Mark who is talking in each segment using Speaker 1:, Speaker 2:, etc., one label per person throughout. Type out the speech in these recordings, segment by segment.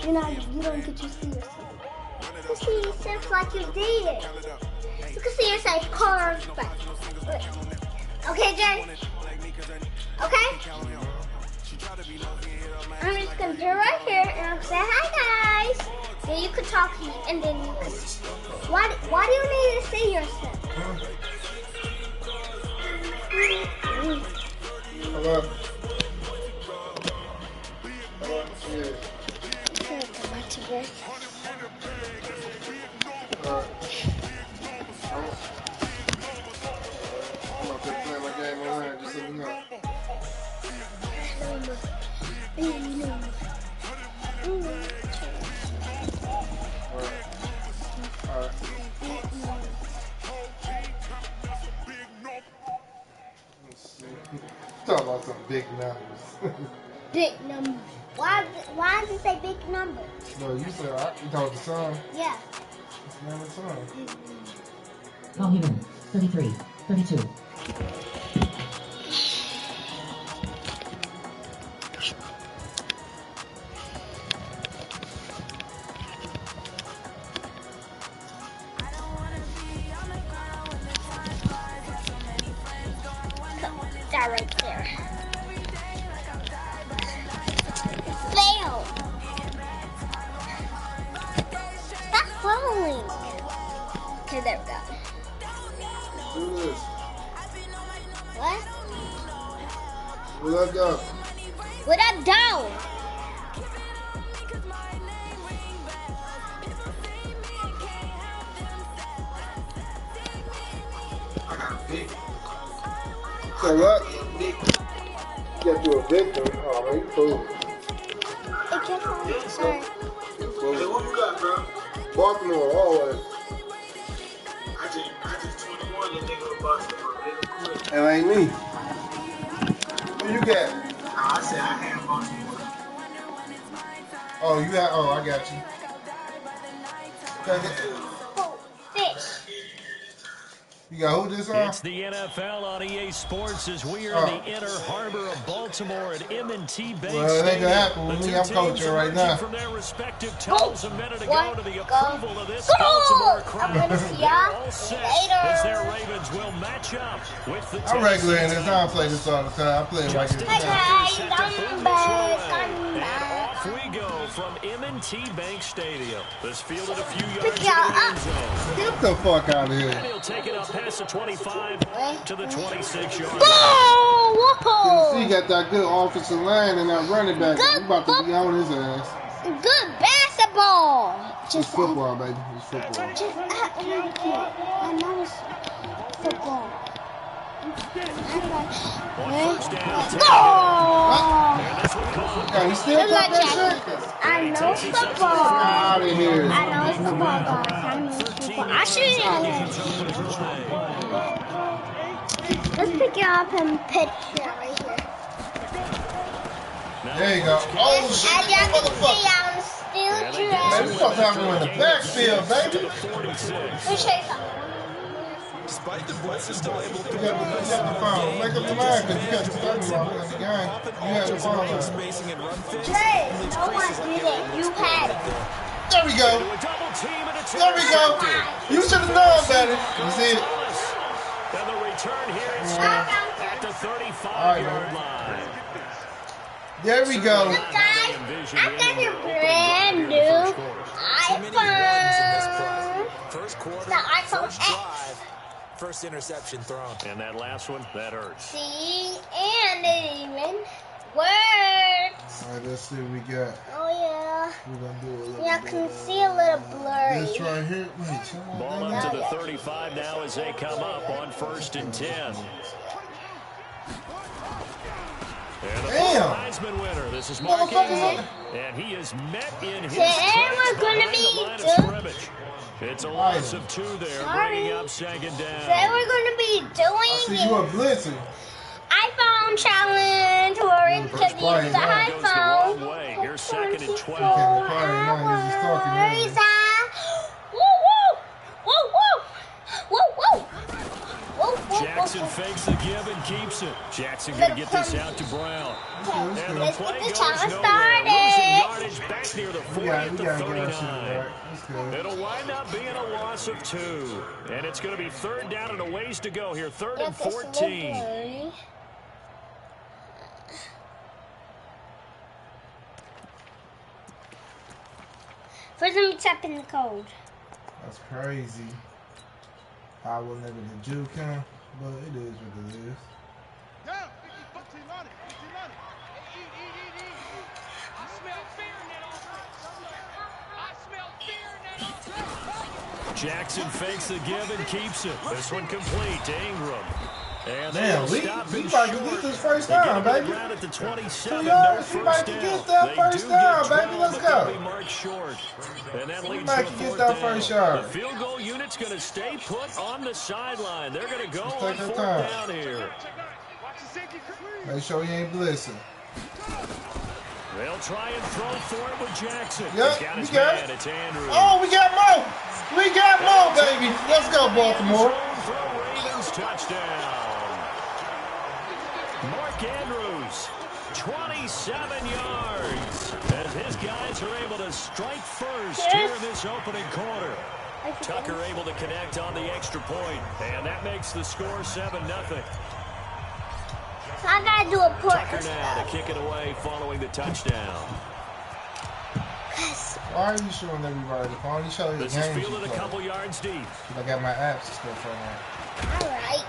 Speaker 1: You don't get to see yourself. You see yourself like you did. You can see yourself carved back. Okay, Jay? Okay? I'm just gonna do it right here and I'll say hi guys. Then you could talk and then you could. Why do you need to see yourself?
Speaker 2: Hello. I'm up there playing my game online, just let me know. Alright. Let's see. Talk about some big numbers.
Speaker 1: Big numbers. Why does it say big numbers?
Speaker 2: No, you said you told the song.
Speaker 1: Yeah.
Speaker 2: It's the name of the song.
Speaker 3: Call human. 33. 32.
Speaker 1: That right there. Fail. Stop falling. Okay, there we go.
Speaker 2: Do this.
Speaker 1: What?
Speaker 2: Where that go?
Speaker 1: Where'd that go?
Speaker 2: So what? You got to do a victim. Oh, man, you cool.
Speaker 1: It kept on. Sorry.
Speaker 2: Hey, what you got, bro? Baltimore, always.
Speaker 4: I just 21, the nigga was Baltimore.
Speaker 2: That ain't me. Who you got?
Speaker 4: I said I had Baltimore.
Speaker 2: Oh, you got. Oh, I got you.
Speaker 1: Oh, fish.
Speaker 2: You got who this on?
Speaker 5: It's the NFL on EA Sports as we are in the inner harbor of Baltimore at M&T Bank
Speaker 2: Well, it ain't gonna happen with me. I'm coaching right now.
Speaker 5: From their respective totals a minute ago
Speaker 1: What?
Speaker 5: to the
Speaker 1: Go.
Speaker 5: approval of this
Speaker 1: Go.
Speaker 5: Baltimore
Speaker 1: I'm
Speaker 5: crowd.
Speaker 1: gonna see ya
Speaker 5: All set
Speaker 1: later.
Speaker 5: as their Ravens will match up with the
Speaker 2: I'm regular in this. I don't play this all the time. I play it like it's
Speaker 1: Hi guys, I'm back.
Speaker 5: Off we go from M&T Bank Stadium. This fielded a few yards
Speaker 1: Pick
Speaker 5: to
Speaker 1: y'all
Speaker 5: the
Speaker 1: up.
Speaker 5: end zone.
Speaker 2: Get the fuck out of
Speaker 5: And
Speaker 2: here.
Speaker 5: he'll take it up past the 25 to the 26-yard line.
Speaker 1: Oh,
Speaker 2: Tennessee
Speaker 1: whoa!
Speaker 2: got that good offensive line and that running back.
Speaker 1: Good
Speaker 2: We about to be on his ass.
Speaker 1: Good basketball.
Speaker 2: It's football, baby. It's football.
Speaker 1: I know it's football.
Speaker 2: Yeah, he still
Speaker 1: Look
Speaker 2: got
Speaker 1: at
Speaker 2: that
Speaker 1: Jack.
Speaker 2: shit?
Speaker 1: I know football.
Speaker 2: Out of here.
Speaker 1: I know it's football, guys. I know it's football. I should Let's pick it up and pitch it right here.
Speaker 2: There you go. Oh,
Speaker 1: As
Speaker 2: shit.
Speaker 1: y'all can see,
Speaker 2: Motherfucker.
Speaker 1: I'm still
Speaker 2: Man, we
Speaker 1: dressed.
Speaker 2: supposed to have him in the backfield, baby.
Speaker 1: Let me show you something.
Speaker 6: Despite the blitz is still able to
Speaker 2: You got the phone. Make up your mind because you got the starting block in the game. You had the phone line.
Speaker 6: spacing and run fits.
Speaker 1: Jay, no one did it. You had it.
Speaker 2: There we go. There we go. You should have known better. You see it?
Speaker 5: And the return here is at the 35-yard line.
Speaker 2: There we go.
Speaker 1: Look, guys, I got a brand new iPhone.
Speaker 6: First quarter,
Speaker 1: The iPhone
Speaker 6: first
Speaker 1: X.
Speaker 6: drive, first interception thrown.
Speaker 5: And that last one, that hurts.
Speaker 1: See, and it even works.
Speaker 2: All right, let's see what we got.
Speaker 1: Oh yeah.
Speaker 2: We're going to do a little
Speaker 1: Yeah, I can see a little blurry.
Speaker 2: This right here. Wait, come on.
Speaker 5: Ball up to the 35 now as they come up on 1st and 10. And the
Speaker 2: Damn.
Speaker 5: Heisman winner. This is Mark Ingram. And he is met in his
Speaker 1: Today we're gonna
Speaker 5: behind the
Speaker 1: be
Speaker 5: line of
Speaker 1: doing.
Speaker 5: scrimmage. It's a loss of 2 there, bringing up 2nd
Speaker 1: Today
Speaker 5: down.
Speaker 1: we're gonna be
Speaker 2: I see you
Speaker 1: doing
Speaker 2: a blitzer.
Speaker 1: iPhone challenge where we can use the
Speaker 5: Goes the
Speaker 1: iPhone.
Speaker 5: wrong way. Here's 2nd and 12.
Speaker 2: Okay, probably not. He's just talking now.
Speaker 1: Woo woo! Woo woo! Woo woo! Woo woo!
Speaker 5: Jackson fakes the give and keeps it. Jackson going to get this out to Brown.
Speaker 1: Okay,
Speaker 5: And the
Speaker 1: let's
Speaker 5: play
Speaker 1: get the
Speaker 5: goes
Speaker 1: challenge
Speaker 5: nowhere. Losing
Speaker 1: started.
Speaker 5: yardage back near the 40 at the 39. It'll wind up being a loss of 2. And it's going to be 3rd down and a ways to go here. 3rd and 14.
Speaker 1: First, let me tap in the code.
Speaker 2: That's crazy. I will never the juke him, but it is what it is.
Speaker 5: Jackson fakes the give and keeps it. This one complete to Ingram. And
Speaker 2: man, we might get this first down, baby.
Speaker 5: At the 27,
Speaker 2: 2 yards, we might get that first down, baby. Let's go.
Speaker 5: And that
Speaker 2: We
Speaker 5: leads
Speaker 2: might
Speaker 5: to
Speaker 2: get
Speaker 5: 4th
Speaker 2: that
Speaker 5: down.
Speaker 2: first yard.
Speaker 5: The field goal unit's going to stay put on the sideline. They're going to go
Speaker 2: Let's
Speaker 5: on
Speaker 2: take our
Speaker 5: 4th
Speaker 2: time.
Speaker 5: down here.
Speaker 2: Make sure you ain't blitzing.
Speaker 5: They'll try and throw for it with Jackson.
Speaker 2: Yep,
Speaker 5: He's got
Speaker 2: we
Speaker 5: his
Speaker 2: got
Speaker 5: man.
Speaker 2: it.
Speaker 5: It's Andrews.
Speaker 2: Oh, we got more. We got more, baby. Let's go, Baltimore.
Speaker 5: For Ravens touchdown. Mark Andrews, 27 yards. As his guys are able to strike first here in this opening quarter. Tucker able to connect on the extra point, and that makes the score 7-0.
Speaker 1: So I gotta do a port.
Speaker 5: Tucker now to kick it away following the touchdown.
Speaker 2: Why are you showing everybody the phone? You showing the
Speaker 5: This is
Speaker 2: games you
Speaker 5: fielded a
Speaker 2: play.
Speaker 5: couple yards deep.
Speaker 2: I got my apps and stuff on there.
Speaker 1: Alright.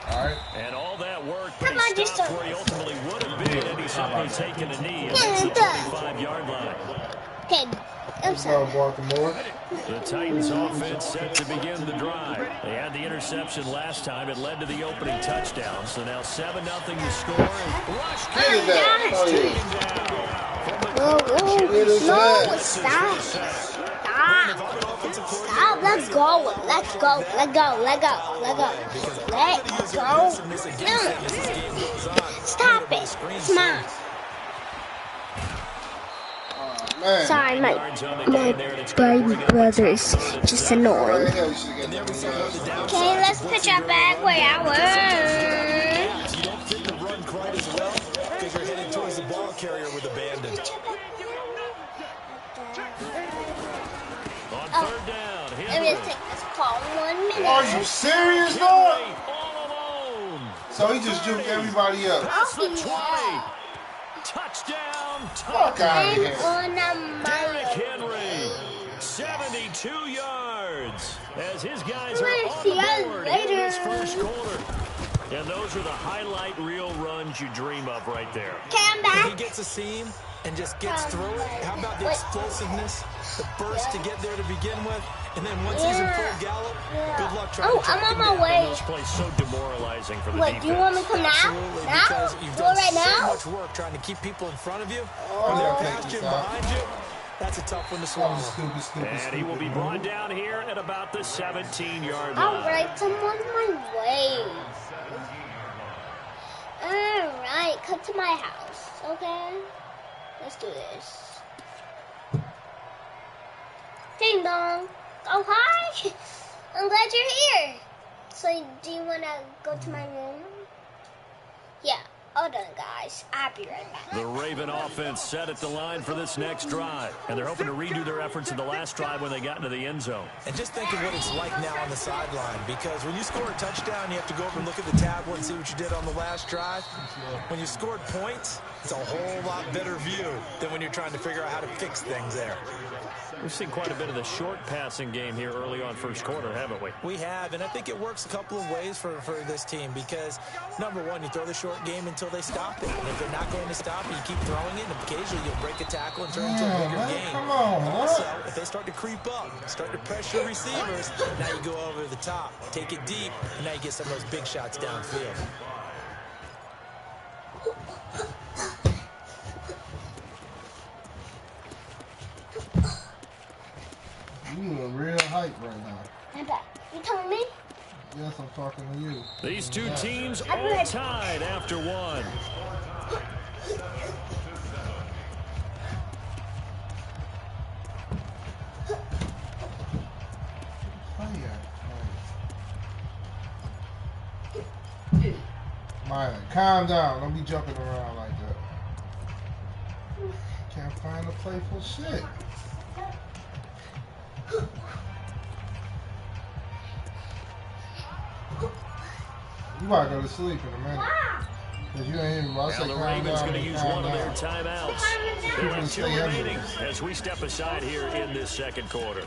Speaker 2: All right.
Speaker 5: And all that work,
Speaker 1: Come
Speaker 5: but
Speaker 1: on,
Speaker 5: he
Speaker 1: just
Speaker 5: stopped
Speaker 1: a-
Speaker 5: where he ultimately would have been, and he's simply taken a knee and makes the 25-yard line.
Speaker 1: Okay, I'm
Speaker 2: Let's go,
Speaker 1: sorry.
Speaker 2: Baltimore.
Speaker 5: The Titans offense set to begin the drive. They had the interception last time. It led to the opening touchdown. So now 7-0 to score. And rush
Speaker 2: Look at that. Oh,
Speaker 5: taken
Speaker 2: yeah.
Speaker 5: down from the
Speaker 1: Whoa,
Speaker 5: corner.
Speaker 1: whoa.
Speaker 2: It is
Speaker 1: No,
Speaker 2: that.
Speaker 1: stop. Stop. Let's go. Let's go. Let go. Let go. Let go. Let go. Stop it. Come on.
Speaker 2: Man.
Speaker 1: Sorry, my baby brother is just annoying. Okay, let's pitch our bag where I was.
Speaker 6: You don't fit the run quite as well because you're heading towards the ball carrier with abandon.
Speaker 5: On 3rd down,
Speaker 1: Let me just take this call 1 minute.
Speaker 2: Are you serious, dog?
Speaker 5: Henry all alone.
Speaker 2: So he just juked everybody up.
Speaker 5: That's the 20.
Speaker 1: yeah.
Speaker 5: Touchdown,
Speaker 2: Fuck out of
Speaker 1: I'm
Speaker 2: here.
Speaker 1: on a
Speaker 5: Derrick
Speaker 1: mile.
Speaker 5: Henry, 72 yards, as his guys are
Speaker 1: We'll
Speaker 5: on
Speaker 1: see
Speaker 5: the
Speaker 1: you
Speaker 5: board in
Speaker 1: later.
Speaker 5: this first quarter. And those are the highlight reel runs you dream of right there.
Speaker 1: Okay, I'm
Speaker 6: If he
Speaker 1: back.
Speaker 6: gets a seam and just gets through it, how about the explosiveness, the burst to get there to begin with, and then once he's in full gallop, good luck trying to track
Speaker 1: I'm on
Speaker 6: him
Speaker 1: my
Speaker 6: down.
Speaker 1: way.
Speaker 5: Those plays so demoralizing for the
Speaker 1: Wait,
Speaker 5: defense.
Speaker 1: do you want me to come now?
Speaker 6: Absolutely,
Speaker 1: Now?
Speaker 6: because you've
Speaker 1: Do it
Speaker 6: done
Speaker 1: right
Speaker 6: so
Speaker 1: now?
Speaker 6: much work trying to keep people in front of you.
Speaker 2: Oh,
Speaker 6: When they're
Speaker 2: okay,
Speaker 6: past you and
Speaker 2: stop.
Speaker 6: behind you, that's a tough one to
Speaker 2: That
Speaker 6: swallow.
Speaker 2: was stupid, stupid,
Speaker 5: And
Speaker 2: stupid.
Speaker 5: he will be brought down here at about the 17-yard line.
Speaker 1: Alright, I'm on my way. Alright, come to my house, okay? Let's do this. Ding dong. Oh, hi. I'm glad you're here. So, do you want to go to my room? Yeah. Hold on, guys. I'll be right back.
Speaker 5: The Raven offense set at the line for this next drive. And they're hoping to redo their efforts in the last drive when they got into the end zone.
Speaker 6: And just think of what it's like now on the sideline, because when you score a touchdown, you have to go over and look at the tablet and see what you did on the last drive. When you scored points, it's a whole lot better view than when you're trying to figure out how to fix things there.
Speaker 5: We've seen quite a bit of the short passing game here early on first quarter, haven't we?
Speaker 6: We have, and I think it works a couple of ways for this team because, number one, you throw the short game until they stop it. And if they're not going to stop it, you keep throwing it, and occasionally you'll break a tackle and turn it into a bigger game.
Speaker 2: Come on,
Speaker 6: Also,
Speaker 2: what?
Speaker 6: if they start to creep up, start to pressure receivers, now you go over the top, take it deep, and now you get some of those big shots downfield.
Speaker 2: You a real hype right now.
Speaker 1: I'm back. You telling me?
Speaker 2: Yes, I'm talking to you.
Speaker 5: These two teams
Speaker 1: I'm
Speaker 5: all
Speaker 1: ready.
Speaker 5: tied after one.
Speaker 2: Mylan, calm down. Don't be jumping around like that. Can't find a playful shit. You might go to sleep in a minute. Cause you ain't even about to
Speaker 5: Now
Speaker 2: say
Speaker 5: the
Speaker 2: calm
Speaker 5: Ravens
Speaker 2: down
Speaker 5: going to
Speaker 2: and
Speaker 5: use
Speaker 2: calm
Speaker 5: one of their
Speaker 2: down.
Speaker 5: timeouts. They'll have 2
Speaker 2: Stay
Speaker 5: remaining
Speaker 2: under.
Speaker 5: as we step aside here in this second quarter.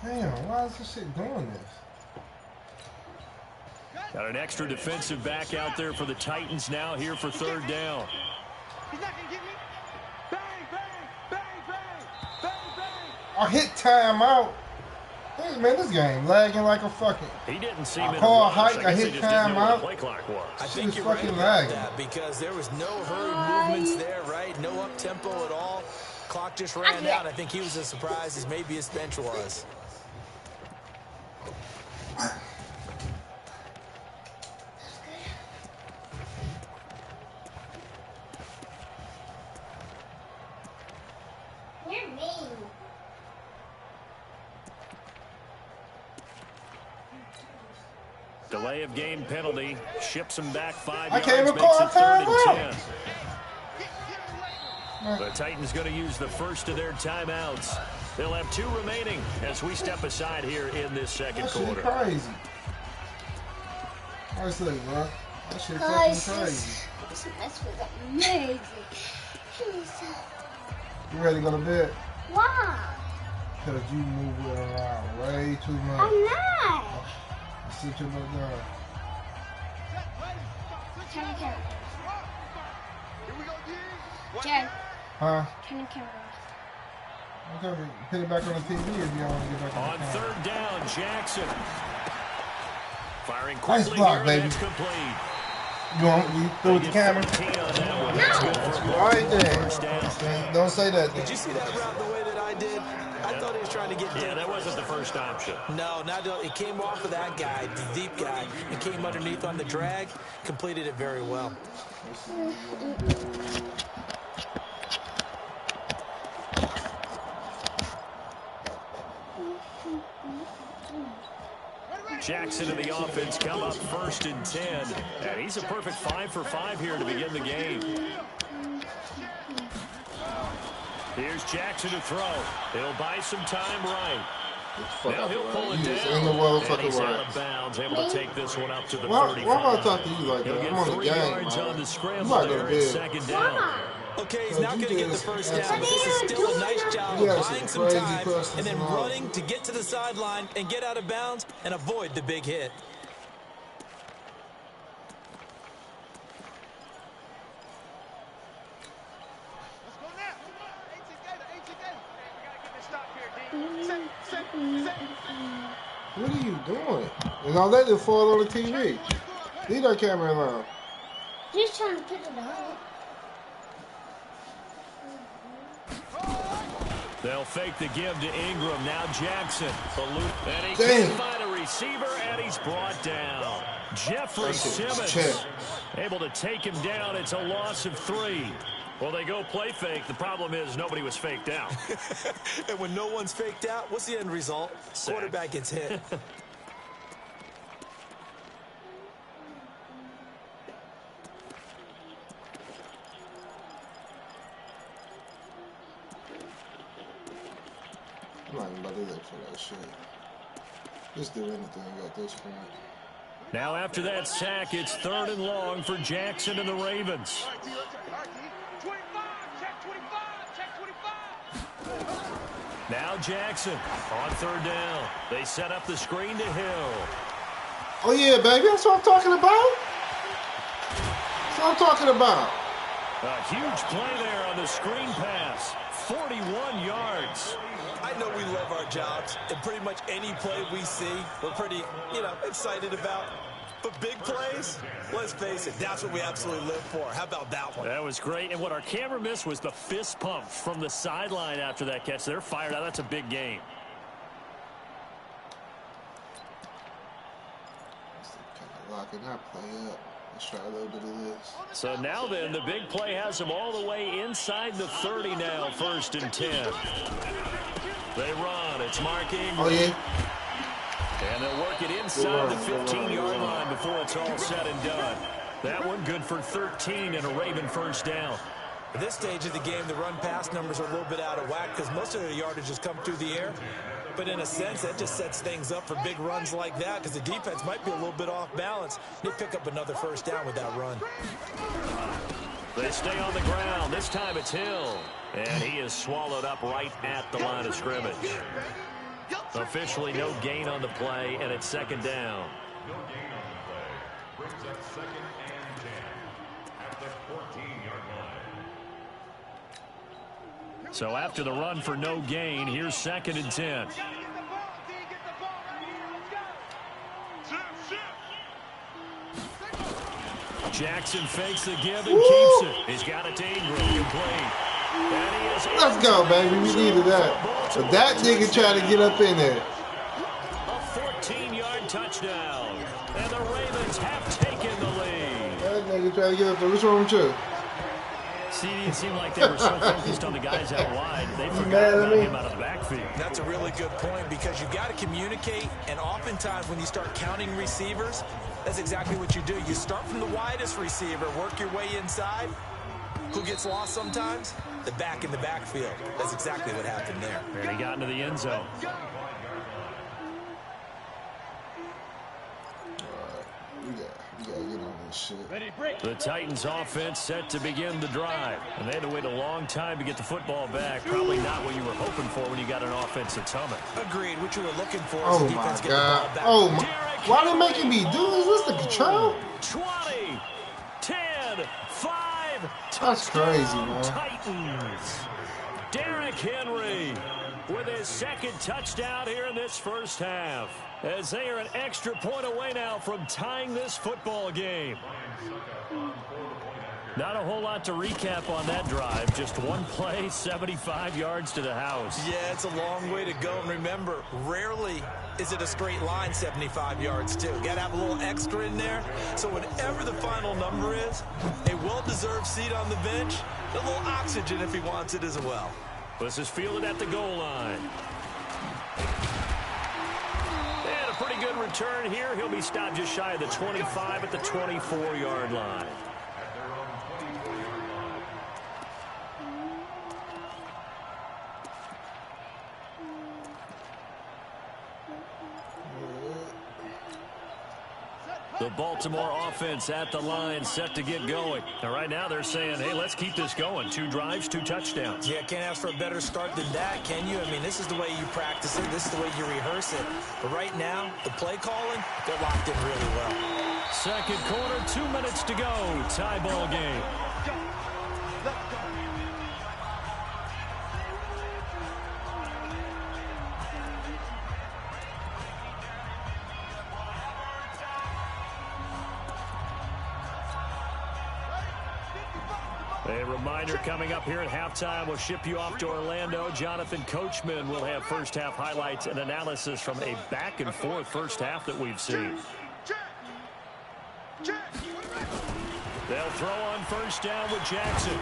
Speaker 2: Damn, why is this shit doing this?
Speaker 5: Got an extra defensive back out there for the Titans now here for third down.
Speaker 7: He's not gonna get me. Bang, bang, bang, bang, bang, bang.
Speaker 2: I hit timeout. Hey, man, this game lagging like a fucking.
Speaker 5: He didn't seem
Speaker 2: I
Speaker 5: in a
Speaker 2: call a
Speaker 5: rush.
Speaker 2: hike, I
Speaker 5: guess
Speaker 2: hit
Speaker 5: they just didn't know what
Speaker 2: timeout.
Speaker 5: the play clock was.
Speaker 6: I
Speaker 2: Shit
Speaker 6: think
Speaker 2: is
Speaker 6: you're right
Speaker 2: fucking
Speaker 6: about
Speaker 2: lagging.
Speaker 6: that because there was no hurried movements there, right? No up-tempo at all. Clock just ran out. I think he was as surprised as maybe his bench was.
Speaker 1: You're mean.
Speaker 5: Delay of game penalty ships him back 5
Speaker 2: I
Speaker 5: yards,
Speaker 2: can't even
Speaker 5: makes
Speaker 2: call
Speaker 5: it third and
Speaker 2: timeout.
Speaker 5: 10. The Titans going to use the first of their timeouts. They'll have 2 remaining as we step aside here in this second
Speaker 2: That shit
Speaker 5: quarter.
Speaker 2: crazy. Honestly, bro. That shit fucking
Speaker 1: Guys,
Speaker 2: crazy.
Speaker 1: this mess was amazing.
Speaker 2: You ready to go to bed?
Speaker 1: Why?
Speaker 2: Because you move it around way too much.
Speaker 1: I'm not.
Speaker 2: Sit your butt down.
Speaker 1: Turn the camera.
Speaker 7: Here we go, G.
Speaker 1: Jen,
Speaker 2: Huh?
Speaker 1: turn the camera off.
Speaker 2: Okay, put it back on the TV if you don't want to get back on
Speaker 5: On
Speaker 2: the camera.
Speaker 5: third down, Jackson. Firing
Speaker 2: Nice
Speaker 5: quickly
Speaker 2: block,
Speaker 5: here,
Speaker 2: baby.
Speaker 5: and that's complete.
Speaker 2: You through with the camera?
Speaker 5: 14 on that one. That's good for a
Speaker 2: All right
Speaker 5: first
Speaker 2: then.
Speaker 5: down.
Speaker 2: Don't say that.
Speaker 6: Did you see that route the way that I did? I thought he was trying to get
Speaker 5: Yeah,
Speaker 6: deep.
Speaker 5: that wasn't the first option.
Speaker 6: No, not it came off of that guy, the deep guy, and came underneath on the drag. Completed it very well.
Speaker 5: Jackson and the offense come up first and 10. And he's a perfect 5 for 5 here to begin the game. Here's Jackson to throw. He'll buy some time right. Now he'll pull it down.
Speaker 2: In the
Speaker 5: And
Speaker 2: motherfucking
Speaker 5: he's out
Speaker 2: right.
Speaker 5: of bounds, able to take this one up to the
Speaker 2: Why
Speaker 5: 35.
Speaker 2: am I talking to you like
Speaker 5: He'll
Speaker 2: that?
Speaker 5: get
Speaker 2: I'm on the
Speaker 5: 3
Speaker 2: game,
Speaker 5: yards
Speaker 2: man.
Speaker 5: on the
Speaker 2: You
Speaker 5: scramble
Speaker 2: might go to
Speaker 5: there.
Speaker 2: bed.
Speaker 5: It's second down.
Speaker 6: Okay, he's
Speaker 2: So
Speaker 6: not
Speaker 2: you
Speaker 6: going to get the
Speaker 2: just
Speaker 6: first
Speaker 2: asked
Speaker 6: down,
Speaker 2: me-
Speaker 6: but this is still a nice job
Speaker 2: You
Speaker 6: of
Speaker 2: asked
Speaker 6: buying
Speaker 2: some
Speaker 6: some
Speaker 2: crazy
Speaker 6: time
Speaker 2: questions
Speaker 6: and then
Speaker 2: and all.
Speaker 6: running to get to the sideline and get out of bounds and avoid the big hit.
Speaker 7: Let's go now. 18 Gator, 18 Gator. We gotta get this stop here, D. Set.
Speaker 2: What are you doing? And all that just fall on the TV. Leave that camera alone.
Speaker 1: Just trying to put it up.
Speaker 5: They'll fake the give to Ingram. Now Jackson. And he
Speaker 2: Damn.
Speaker 5: can't find a receiver, and he's brought down. Jeffrey
Speaker 2: That shit was
Speaker 5: Simmons
Speaker 2: check.
Speaker 5: able to take him down. It's a loss of 3. Well, they go play fake. The problem is nobody was faked out.
Speaker 6: And when no one's faked out, what's the end result?
Speaker 5: Sack.
Speaker 6: Quarterback gets hit.
Speaker 2: I'm not even about to look for that shit. Just do anything at this point.
Speaker 5: Now after that sack, it's 3rd and long for Jackson and the Ravens.
Speaker 7: All right, D. 25. Check 25. Check 25.
Speaker 5: Now Jackson on 3rd down. They set up the screen to Hill.
Speaker 2: Oh yeah, baby, that's what I'm talking about. That's what I'm talking about.
Speaker 5: A huge play there on the screen pass. 41 yards.
Speaker 6: I know we love our jobs, and pretty much any play we see, we're pretty, excited about. But big plays, let's face it, that's what we absolutely live for. How about that one?
Speaker 5: That was great. And what our camera missed was the fist pump from the sideline after that catch. They're fired out. That's a big game.
Speaker 2: Locking that play up. Let's try a little bit of this.
Speaker 5: So now then, the big play has them all the way inside the 30 now, 1st and 10. They run. It's Mark Ingram.
Speaker 2: Oh, yeah.
Speaker 5: And they'll work it inside the 15-yard line before it's all said and done. That one good for 13 and a Raven first down.
Speaker 6: At this stage of the game, the run-pass numbers are a little bit out of whack because most of their yardage has come through the air. But in a sense, that just sets things up for big runs like that because the defense might be a little bit off balance. They pick up another first down with that run.
Speaker 5: They stay on the ground. This time it's Hill. And he is swallowed up right at the line of scrimmage. Officially no gain on the play, and it's 2nd down.
Speaker 8: No gain on the play. Brings up 2nd and 10 at the 14-yard line.
Speaker 5: So after the run for no gain, here's 2nd and 10. Jackson fakes the give and keeps it. He's got it to Ingram, complete.
Speaker 2: Let's go, baby. We needed that. So that nigga tried to get up in there.
Speaker 5: A 14-yard touchdown. And the Ravens have taken the lead.
Speaker 2: That nigga tried to get up there. What's wrong with you?
Speaker 5: See, it seemed like they were so focused on the guys out wide, they forgot about him out of the backfield.
Speaker 6: That's a really good point because you got to communicate, and oftentimes when you start counting receivers, that's exactly what you do. You start from the widest receiver, work your way inside. Who gets lost sometimes? The back in the backfield. That's exactly what happened there.
Speaker 5: And he got into the end zone.
Speaker 2: We gotta get on this shit.
Speaker 5: The Titans offense set to begin the drive. And they had to wait a long time to get the football back. Probably not what you were hoping for when you got an offense that's humming.
Speaker 6: Agreed. What you were looking for is
Speaker 2: Oh
Speaker 6: the
Speaker 2: my
Speaker 6: defense get the
Speaker 2: God.
Speaker 6: ball back.
Speaker 2: Oh my. Why they making me do this? Is this the control?
Speaker 5: 20, 10, 5.
Speaker 2: That's crazy, man.
Speaker 5: Titans. Derrick Henry with his 2nd touchdown here in this first half. As they are an extra point away now from tying this football game. Not a whole lot to recap on that drive. Just one play, 75 yards to the house.
Speaker 6: Yeah, it's a long way to go. And remember, rarely is it a straight line 75 yards, too. Got to have a little extra in there. So whatever the final number is, a well-deserved seat on the bench, a little oxygen if he wants it as well.
Speaker 5: This is fielded at the goal line. And a pretty good return here. He'll be stopped just shy of the 25 at the 24-yard line. The Baltimore offense at the line, set to get going. And right now they're saying, hey, let's keep this going. 2 drives, 2 touchdowns.
Speaker 6: Yeah, can't ask for a better start than that, can you? I mean, this is the way you practice it. This is the way you rehearse it. But right now, the play calling, they're locked in really well.
Speaker 5: 2nd quarter, 2 minutes to go. Tie ball game. A reminder coming up here at halftime. We'll ship you off to Orlando. Jonathan Coachman will have first half highlights and analysis from a back and forth first half that we've seen. They'll throw on first down with Jackson.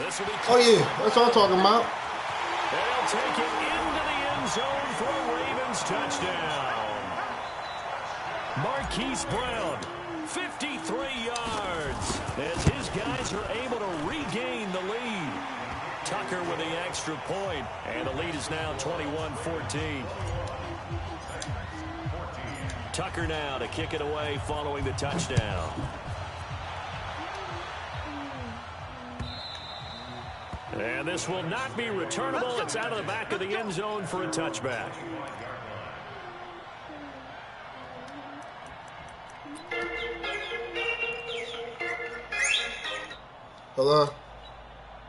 Speaker 5: This will be
Speaker 2: Oh yeah, that's what I'm talking about.
Speaker 5: They'll take it into the end zone for a Ravens touchdown. Marquise Brown, 53 yards, as his guys are able to regain the lead. Tucker with the extra point, and the lead is now 21-14. Tucker now to kick it away following the touchdown. And this will not be returnable. It's out of the back of the end zone for a touchback.
Speaker 2: Hello?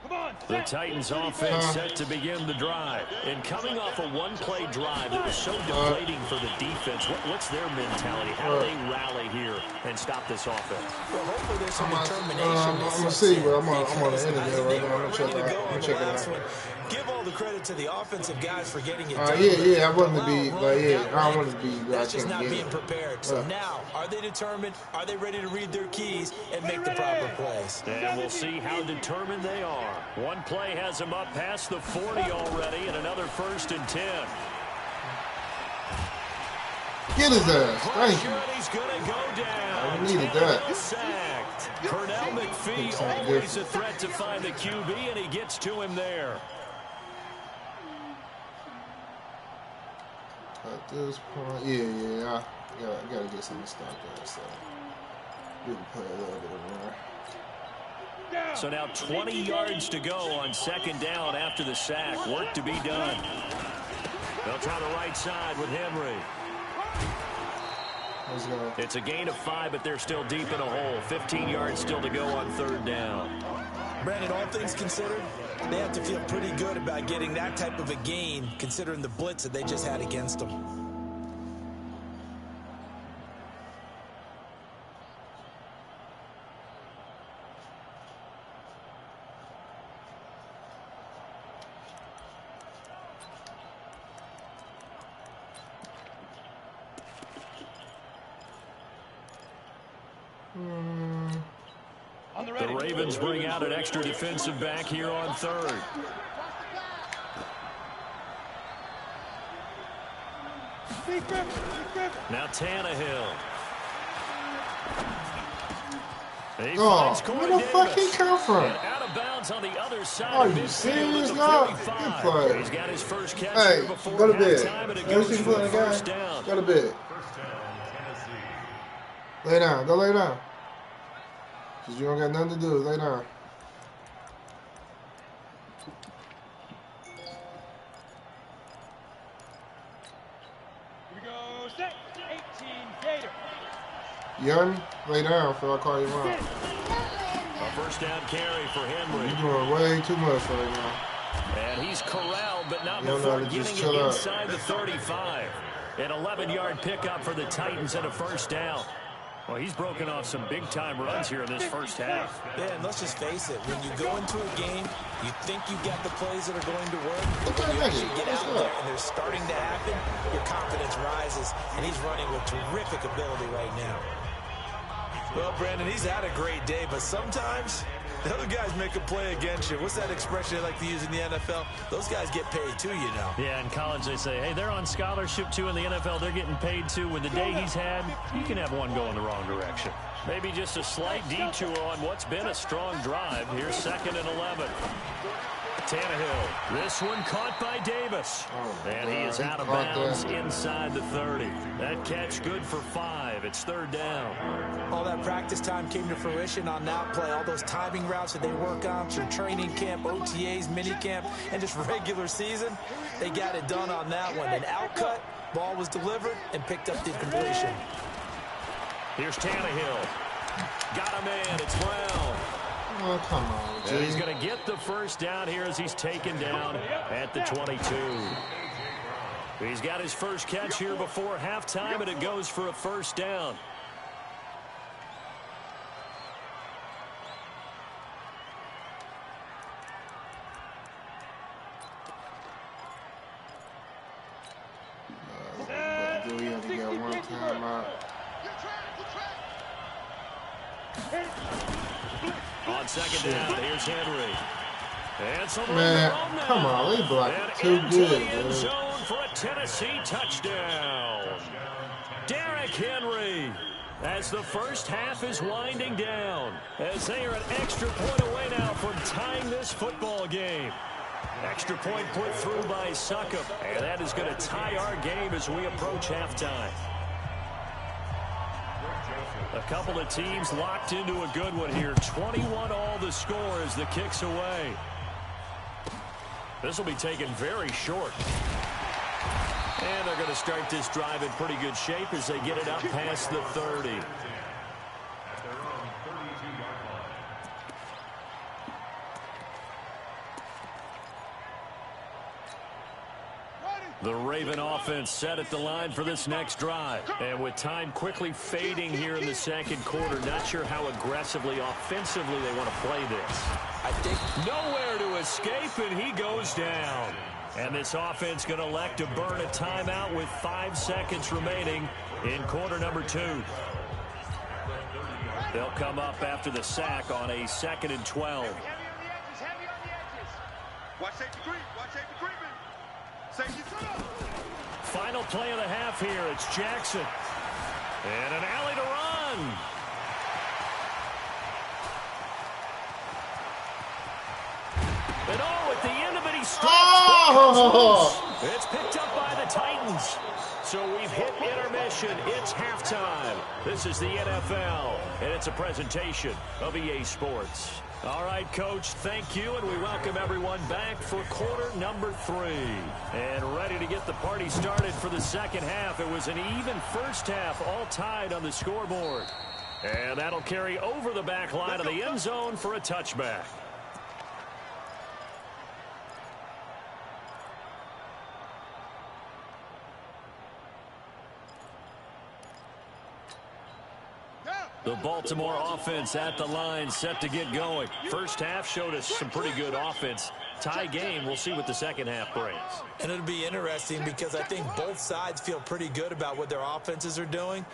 Speaker 7: Come on.
Speaker 5: The Titans offense set to begin the drive. And coming off a one-play drive that was so deflating for the defense, what's their mentality? How do they rally here and stop this offense?
Speaker 6: Well, hopefully there's some determination.
Speaker 2: I'm going to see, but I'm on the internet right now. I'm going to check it out.
Speaker 6: Give all the credit to the offensive guys for getting it done.
Speaker 2: I wanted to be, I don't want to be.
Speaker 6: That's just not being prepared. So now, are they determined? Are they ready to read their keys and make the proper plays?
Speaker 5: And we'll see how determined they are. One play has them up past the 40 already, and another 1st and 10.
Speaker 2: Get his ass. Thank you.
Speaker 5: He's going to go down.
Speaker 2: I needed that.
Speaker 5: Sacked. Pernell McPhee always a threat to find the QB, and he gets to him there.
Speaker 2: At this point, I gotta get something to stop there. So we can play a little bit of more.
Speaker 5: So now 20 yards to go on 2nd down after the sack. Work to be done. They'll try the right side with Henry.
Speaker 2: Let's go.
Speaker 5: It's a gain of 5, but they're still deep in a hole. 15 yards still to go on 3rd down.
Speaker 6: Brandon, all things considered, they have to feel pretty good about getting that type of a gain, considering the blitz that they just had against them.
Speaker 5: The Ravens bring out an extra defensive back here on 3rd. Now Tannehill.
Speaker 2: Where the fuck he come from?
Speaker 5: Out of bounds on the other side.
Speaker 2: Are you serious now? Good play.
Speaker 5: He's got his first catch
Speaker 2: hey,
Speaker 5: before
Speaker 2: go to bed.
Speaker 5: halftime, and it
Speaker 2: Let me
Speaker 5: goes
Speaker 2: see
Speaker 5: for
Speaker 2: the
Speaker 5: a first down.
Speaker 2: Go to bed. Lay down. Go lay down. Because you don't got nothing to do. Lay down.
Speaker 7: Here we go. Set. 18 Gator.
Speaker 2: Young, lay down before I call you out.
Speaker 5: A first down carry for Henry.
Speaker 2: You're doing way too much right now.
Speaker 5: And he's corralled, but not
Speaker 2: You
Speaker 5: before
Speaker 2: know,
Speaker 5: getting it inside the 35. An 11-yard pickup for the Titans and a first down. Well, he's broken off some big-time runs here in this first half.
Speaker 6: Yeah, and let's just face it. When you go into a game, you think you got the plays that are going to work. But when you actually get out there and they're starting to happen, your confidence rises. And he's running with terrific ability right now. Well, Brandon, he's had a great day, but sometimes the other guys make a play against you. What's that expression they like to use in the NFL? Those guys get paid too, you know.
Speaker 5: Yeah, in college they say, hey, they're on scholarship too. In the NFL, they're getting paid too. With the day he's had, you can have one go in the wrong direction. Maybe just a slight detour on what's been a strong drive. Here's 2nd and 11. Tannehill. This one caught by Davis. And he is out of bounds inside the 30. That catch good for 5. It's 3rd down.
Speaker 6: All that practice time came to fruition on that play. All those timing routes that they work on through training camp, OTAs, mini camp, and just regular season, they got it done on that one. An outcut, ball was delivered, and picked up the completion.
Speaker 5: Here's Tannehill. Got him in. It's Brown.
Speaker 2: Oh, come on, G.
Speaker 5: And he's going to get the first down here as he's taken down at the 22. He's got his first catch here before halftime, and it goes for a first down.
Speaker 2: Do we have to get one time out?
Speaker 5: On 2nd down, here's Henry. And
Speaker 2: man, come on, they blocked too good,
Speaker 5: end zone for a Tennessee touchdown. Derrick Henry, as the first half is winding down, as they are an extra point away now from tying this football game. Extra point put through by Succop, and that is going to tie our game as we approach halftime. A couple of teams locked into a good one here. 21 all the score as the kick's away. This will be taken very short. And they're going to start this drive in pretty good shape as they get it up past the 30. The Raven offense set at the line for this next drive. And with time quickly fading here in the second quarter, not sure how aggressively, offensively they want to play this.
Speaker 6: I think
Speaker 5: nowhere to escape, and he goes down. And this offense going to elect to burn a timeout with 5 seconds remaining in quarter number 2. They'll come up after the sack on a 2nd and 12.
Speaker 7: Heavy on the edges, heavy on the edges. Watch safety creep, watch safety creeping. Safety throw.
Speaker 5: Final play of the half here. It's Jackson. And an alley to run. And at the end of it, he strikes.
Speaker 2: Oh!
Speaker 5: It's picked up by the Titans. So we've hit intermission. It's halftime. This is the NFL, and it's a presentation of EA Sports. All right, Coach, thank you, and we welcome everyone back for quarter number 3. And ready to get the party started for the second half. It was an even first half, all tied on the scoreboard. And that'll carry over the back line of the end zone for a touchback. The Baltimore offense at the line, set to get going. First half showed us some pretty good offense. Tie game, we'll see what the second half brings.
Speaker 6: And it'll be interesting because I think both sides feel pretty good about what their offenses are doing.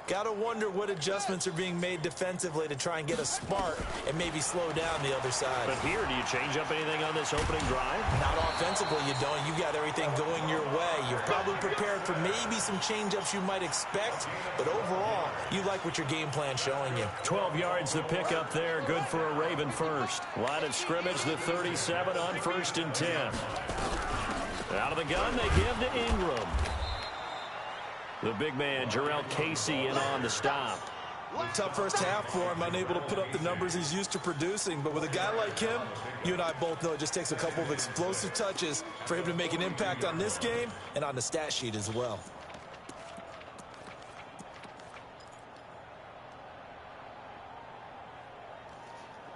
Speaker 6: Got to wonder what adjustments are being made defensively to try and get a spark and maybe slow down the other side.
Speaker 5: But here, do you change up anything on this opening drive?
Speaker 6: Not offensively, you don't. You got everything going your way. You're probably prepared for maybe some change-ups you might expect, but overall, you like what your game plan's showing you.
Speaker 5: 12 yards to pick up there, good for a Raven first. Line of scrimmage, the 37 on 1st and 10. Out of the gun, they give to Ingram. The big man, Jarrell Casey, in on the stop.
Speaker 6: Tough first half for him, unable to put up the numbers he's used to producing. But with a guy like him, you and I both know it just takes a couple of explosive touches for him to make an impact on this game and on the stat sheet as well.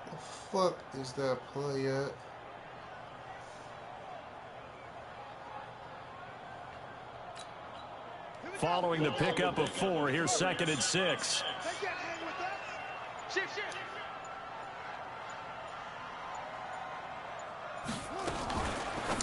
Speaker 2: The fuck is that play at?
Speaker 5: Following the pickup of 4, here's 2nd and 6.
Speaker 7: Shift, shift.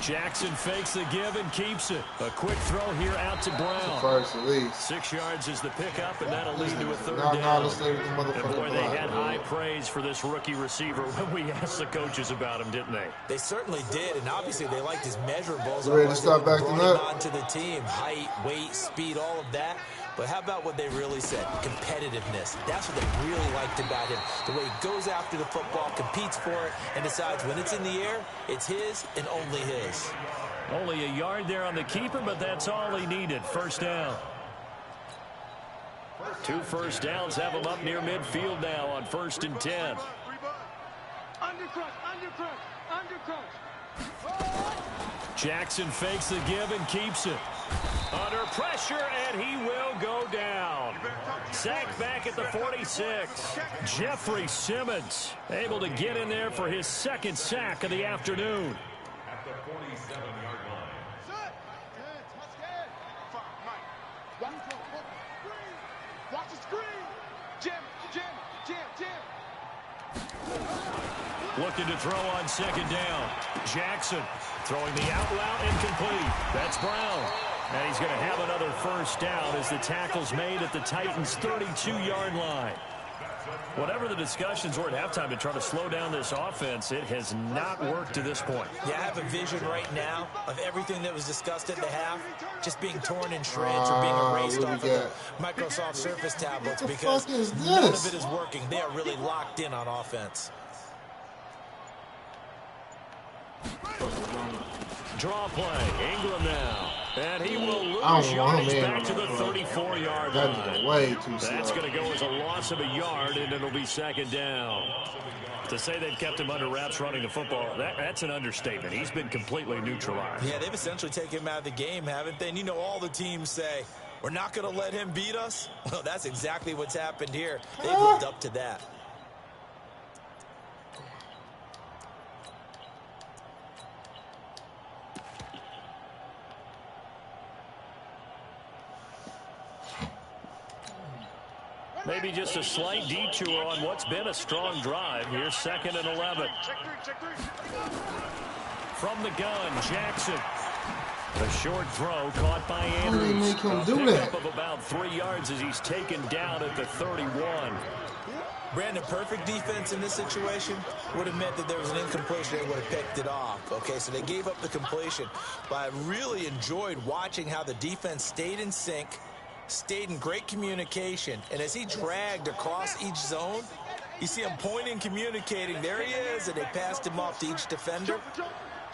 Speaker 5: Jackson fakes the give and keeps it. A quick throw here out to Brown.
Speaker 2: First, at least.
Speaker 5: 6 yards is the pickup, and that'll lead to a 3rd
Speaker 2: Nah,
Speaker 5: down.
Speaker 2: let's stay with the
Speaker 5: And
Speaker 2: motherfucking
Speaker 5: boy, they
Speaker 2: block,
Speaker 5: had
Speaker 2: bro.
Speaker 5: high praise for this rookie receiver when we asked the coaches about him, didn't they?
Speaker 6: They certainly did, and obviously they liked his measurables.
Speaker 2: You ready to start backing up?
Speaker 6: Onto the team, height, weight, speed, all of that. But how about what they really said? Competitiveness. That's what they really liked about him. The way he goes after the football, competes for it, and decides when it's in the air, it's his and only his.
Speaker 5: Only a yard there on the keeper, but that's all he needed. 1st down. 2 first downs have him up near midfield now on 1st and 10.
Speaker 7: Undercrush, undercrush, undercrush.
Speaker 5: Jackson fakes the give and keeps it. Under pressure, and he will go down. Sacked back at the 46. Jeffrey Simmons able to get in there for his 2nd sack of the afternoon.
Speaker 8: At the 47-yard line.
Speaker 7: Watch the screen. Jim.
Speaker 5: Looking to throw on 2nd down. Jackson throwing the out route incomplete. That's Brown. And he's going to have another 1st down as the tackle's made at the Titans' 32-yard line. Whatever the discussions were at halftime to try to slow down this offense, it has not worked to this point.
Speaker 6: Yeah, I have a vision right now of everything that was discussed at the half just being torn in shreds or being erased off of the Microsoft Surface tablets because none of it is working. They are really locked in on offense.
Speaker 5: Draw play. Ingram now. And he will lose yardage back to the 34-yard line.
Speaker 2: Way too slow.
Speaker 5: That's going to go as a loss of a yard, and it'll be 2nd down. To say they've kept him under wraps running the football, that's an understatement. He's been completely neutralized.
Speaker 6: Yeah, they've essentially taken him out of the game, haven't they? And you know all the teams say, we're not going to let him beat us. Well, that's exactly what's happened here. They've lived up to that.
Speaker 5: Maybe just a slight detour on what's been a strong drive. Here's 2nd and 11. From the gun, Jackson. A short throw caught by Andrews.
Speaker 2: Make him do
Speaker 5: Pickup
Speaker 2: that.
Speaker 5: of about 3 yards as he's taken down at the 31.
Speaker 6: Brandon, perfect defense in this situation would have meant that there was an incompletion. They would have picked it off. Okay, so they gave up the completion. But I really enjoyed watching how the defense stayed in sync, stayed in great communication. And as he dragged across each zone, you see him pointing, communicating. There he is, and they passed him off to each defender.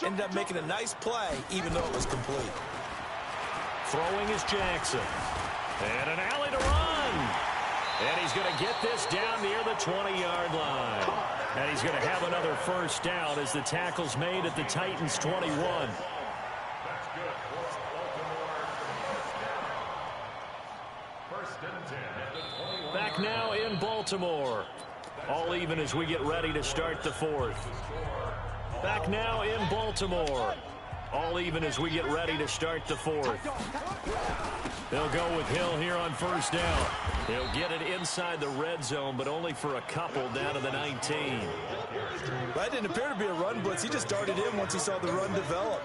Speaker 6: Ended up making a nice play, even though it was complete.
Speaker 5: Throwing is Jackson. And an alley to run. And he's going to get this down near the 20-yard line. And he's going to have another first down as the tackle's made at the Titans' 21.
Speaker 8: That's good for Baltimore. First and 10 at the 21.
Speaker 5: Back now in Baltimore. All even as we get ready to start the 4th. Back now in Baltimore. All even as we get ready to start the 4th. They'll go with Hill here on first down. He'll get it inside the red zone, but only for a couple down to the 19.
Speaker 6: That didn't appear to be a run blitz. He just darted in once he saw the run develop.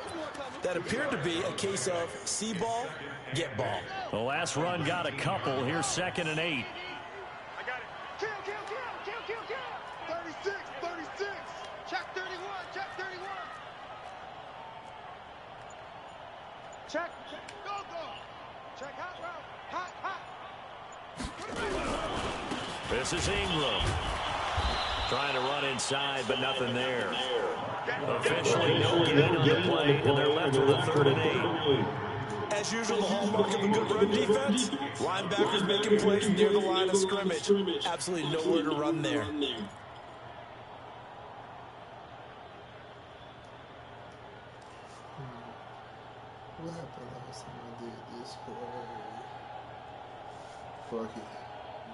Speaker 6: That appeared to be a case of see ball, get ball.
Speaker 5: The last run got a couple. Here's 2nd and 8.
Speaker 7: I got it. Kill, kill, kill, kill, kill, kill. 36, 36. Check 31, check 31. Check. Go, go. Check hot route. Hot, hot.
Speaker 5: This is Ingram. Trying to run inside, but nothing there. Officially no gain of the play, and they're left with a 3rd and 8.
Speaker 6: As usual, the hallmark of a good run defense, linebackers making plays near the line of scrimmage. Absolutely nowhere to run there.
Speaker 2: What happened last time I did this play? Fuck it.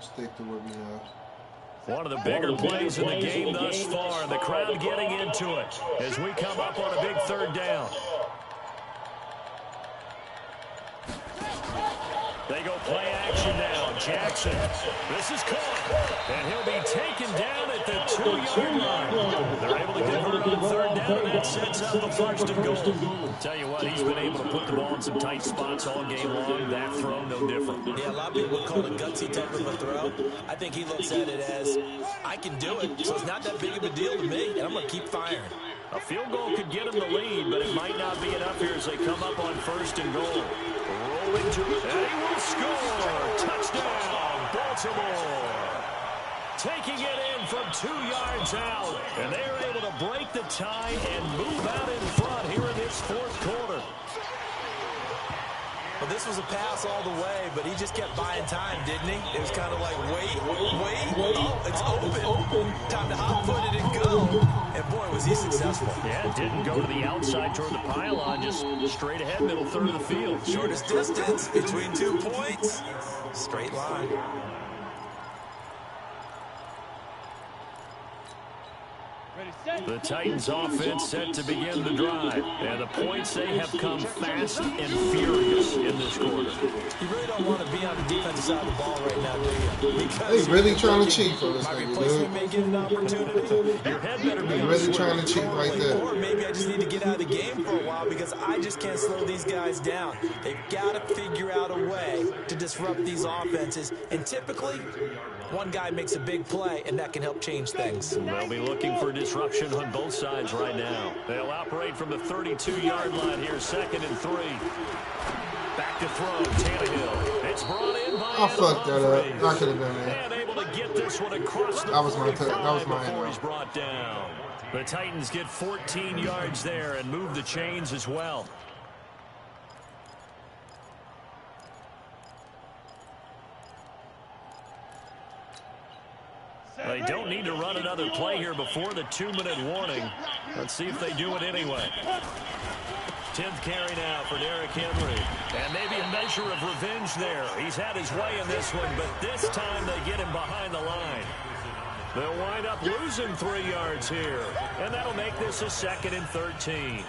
Speaker 2: Stick to what we have.
Speaker 5: One of the bigger plays in the game thus far. The crowd getting into it as we come up on a big 3rd down. They go play action now. Jackson. This is caught. And he'll be taken down at the 2-yard line. They're able to convert on 3rd down, and that sets up the 1st and goal. Tell you what, he's been able to put the ball in some tight spots all game long. That throw, no different.
Speaker 6: Yeah, a lot of people would call it gutsy type of a throw. I think he looks at it as, I can do it, so it's not that big of a deal to me, and I'm going to keep firing.
Speaker 5: A field goal could get him the lead, but it might not be enough here as they come up on 1st and goal. Rolling to it, and he will score. Touchdown, Baltimore. Taking it in from 2 yards out, and they're able to break the tie and move out in front here in this 4th quarter.
Speaker 6: Well, this was a pass all the way, but he just kept buying time, didn't he? It was kind of like, wait. Oh, it's open. Time to hot-foot it and go. And, boy, was he successful.
Speaker 5: Yeah, it didn't go to the outside toward the pylon, just straight ahead, middle 3rd of the field.
Speaker 6: Shortest distance between 2 points. Straight line.
Speaker 5: The Titans offense set to begin the drive. And the points, they have come fast and furious in this quarter.
Speaker 6: You really don't want to be on the defensive side of the ball right now, do you? Because
Speaker 2: They really trying to cheat for this
Speaker 6: my
Speaker 2: nigga,
Speaker 6: replacement
Speaker 2: dude.
Speaker 6: may get an opportunity.
Speaker 5: Your head better be
Speaker 2: They
Speaker 5: on
Speaker 2: really
Speaker 5: the
Speaker 2: trying to cheat right there.
Speaker 6: Or maybe I just need to get out of the game for a while because I just can't slow these guys down. They've got to figure out a way to disrupt these offenses. And typically, one guy makes a big play, and that can help change things.
Speaker 5: They'll be looking for disruption on both sides right now. They'll operate from the 32-yard line here, 2nd and 3. Back to throw, Tannehill. It's brought in by
Speaker 2: I fucked that up. I could have done that.
Speaker 5: and able to get this one across the
Speaker 2: That was my
Speaker 5: 45
Speaker 2: that was my
Speaker 5: before
Speaker 2: end.
Speaker 5: he's brought down. The Titans get 14 yards there and move the chains as well. They don't need to run another play here before the 2-minute warning. Let's see if they do it anyway. 10th carry now for Derrick Henry. And maybe a measure of revenge there. He's had his way in this one, but this time they get him behind the line. They'll wind up losing 3 yards here. And that'll make this a 2nd and 13.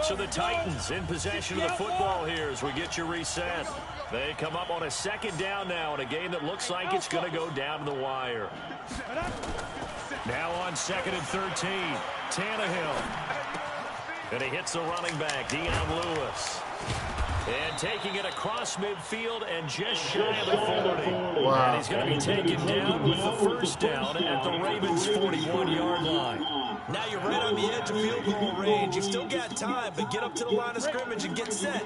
Speaker 5: So the Titans in possession of the football here as we get your reset. They come up on a second down now in a game that looks like it's going to go down to the wire. Now on 2nd and 13, Tannehill. And he hits the running back, Dion Lewis. And taking it across midfield and just shy of the 40.
Speaker 2: Wow.
Speaker 5: And he's going to be taken down with the first down at the Ravens' 41-yard line.
Speaker 6: Now you're right on the edge of field goal range. You've still got time, but get up to the line of scrimmage and get set.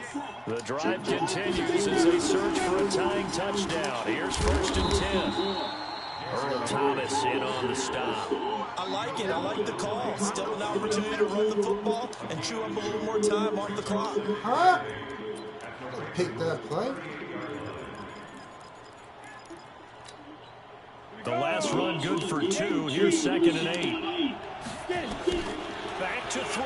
Speaker 5: The drive continues as they search for a tying touchdown. Here's 1st and 10. Earl Thomas in on the stop.
Speaker 6: I like it. I like the call. Still an opportunity to run the football and chew up a little more time off the clock.
Speaker 2: Huh? Pick that play.
Speaker 5: The last run good for 2. Here's 2nd and 8. Back to throw.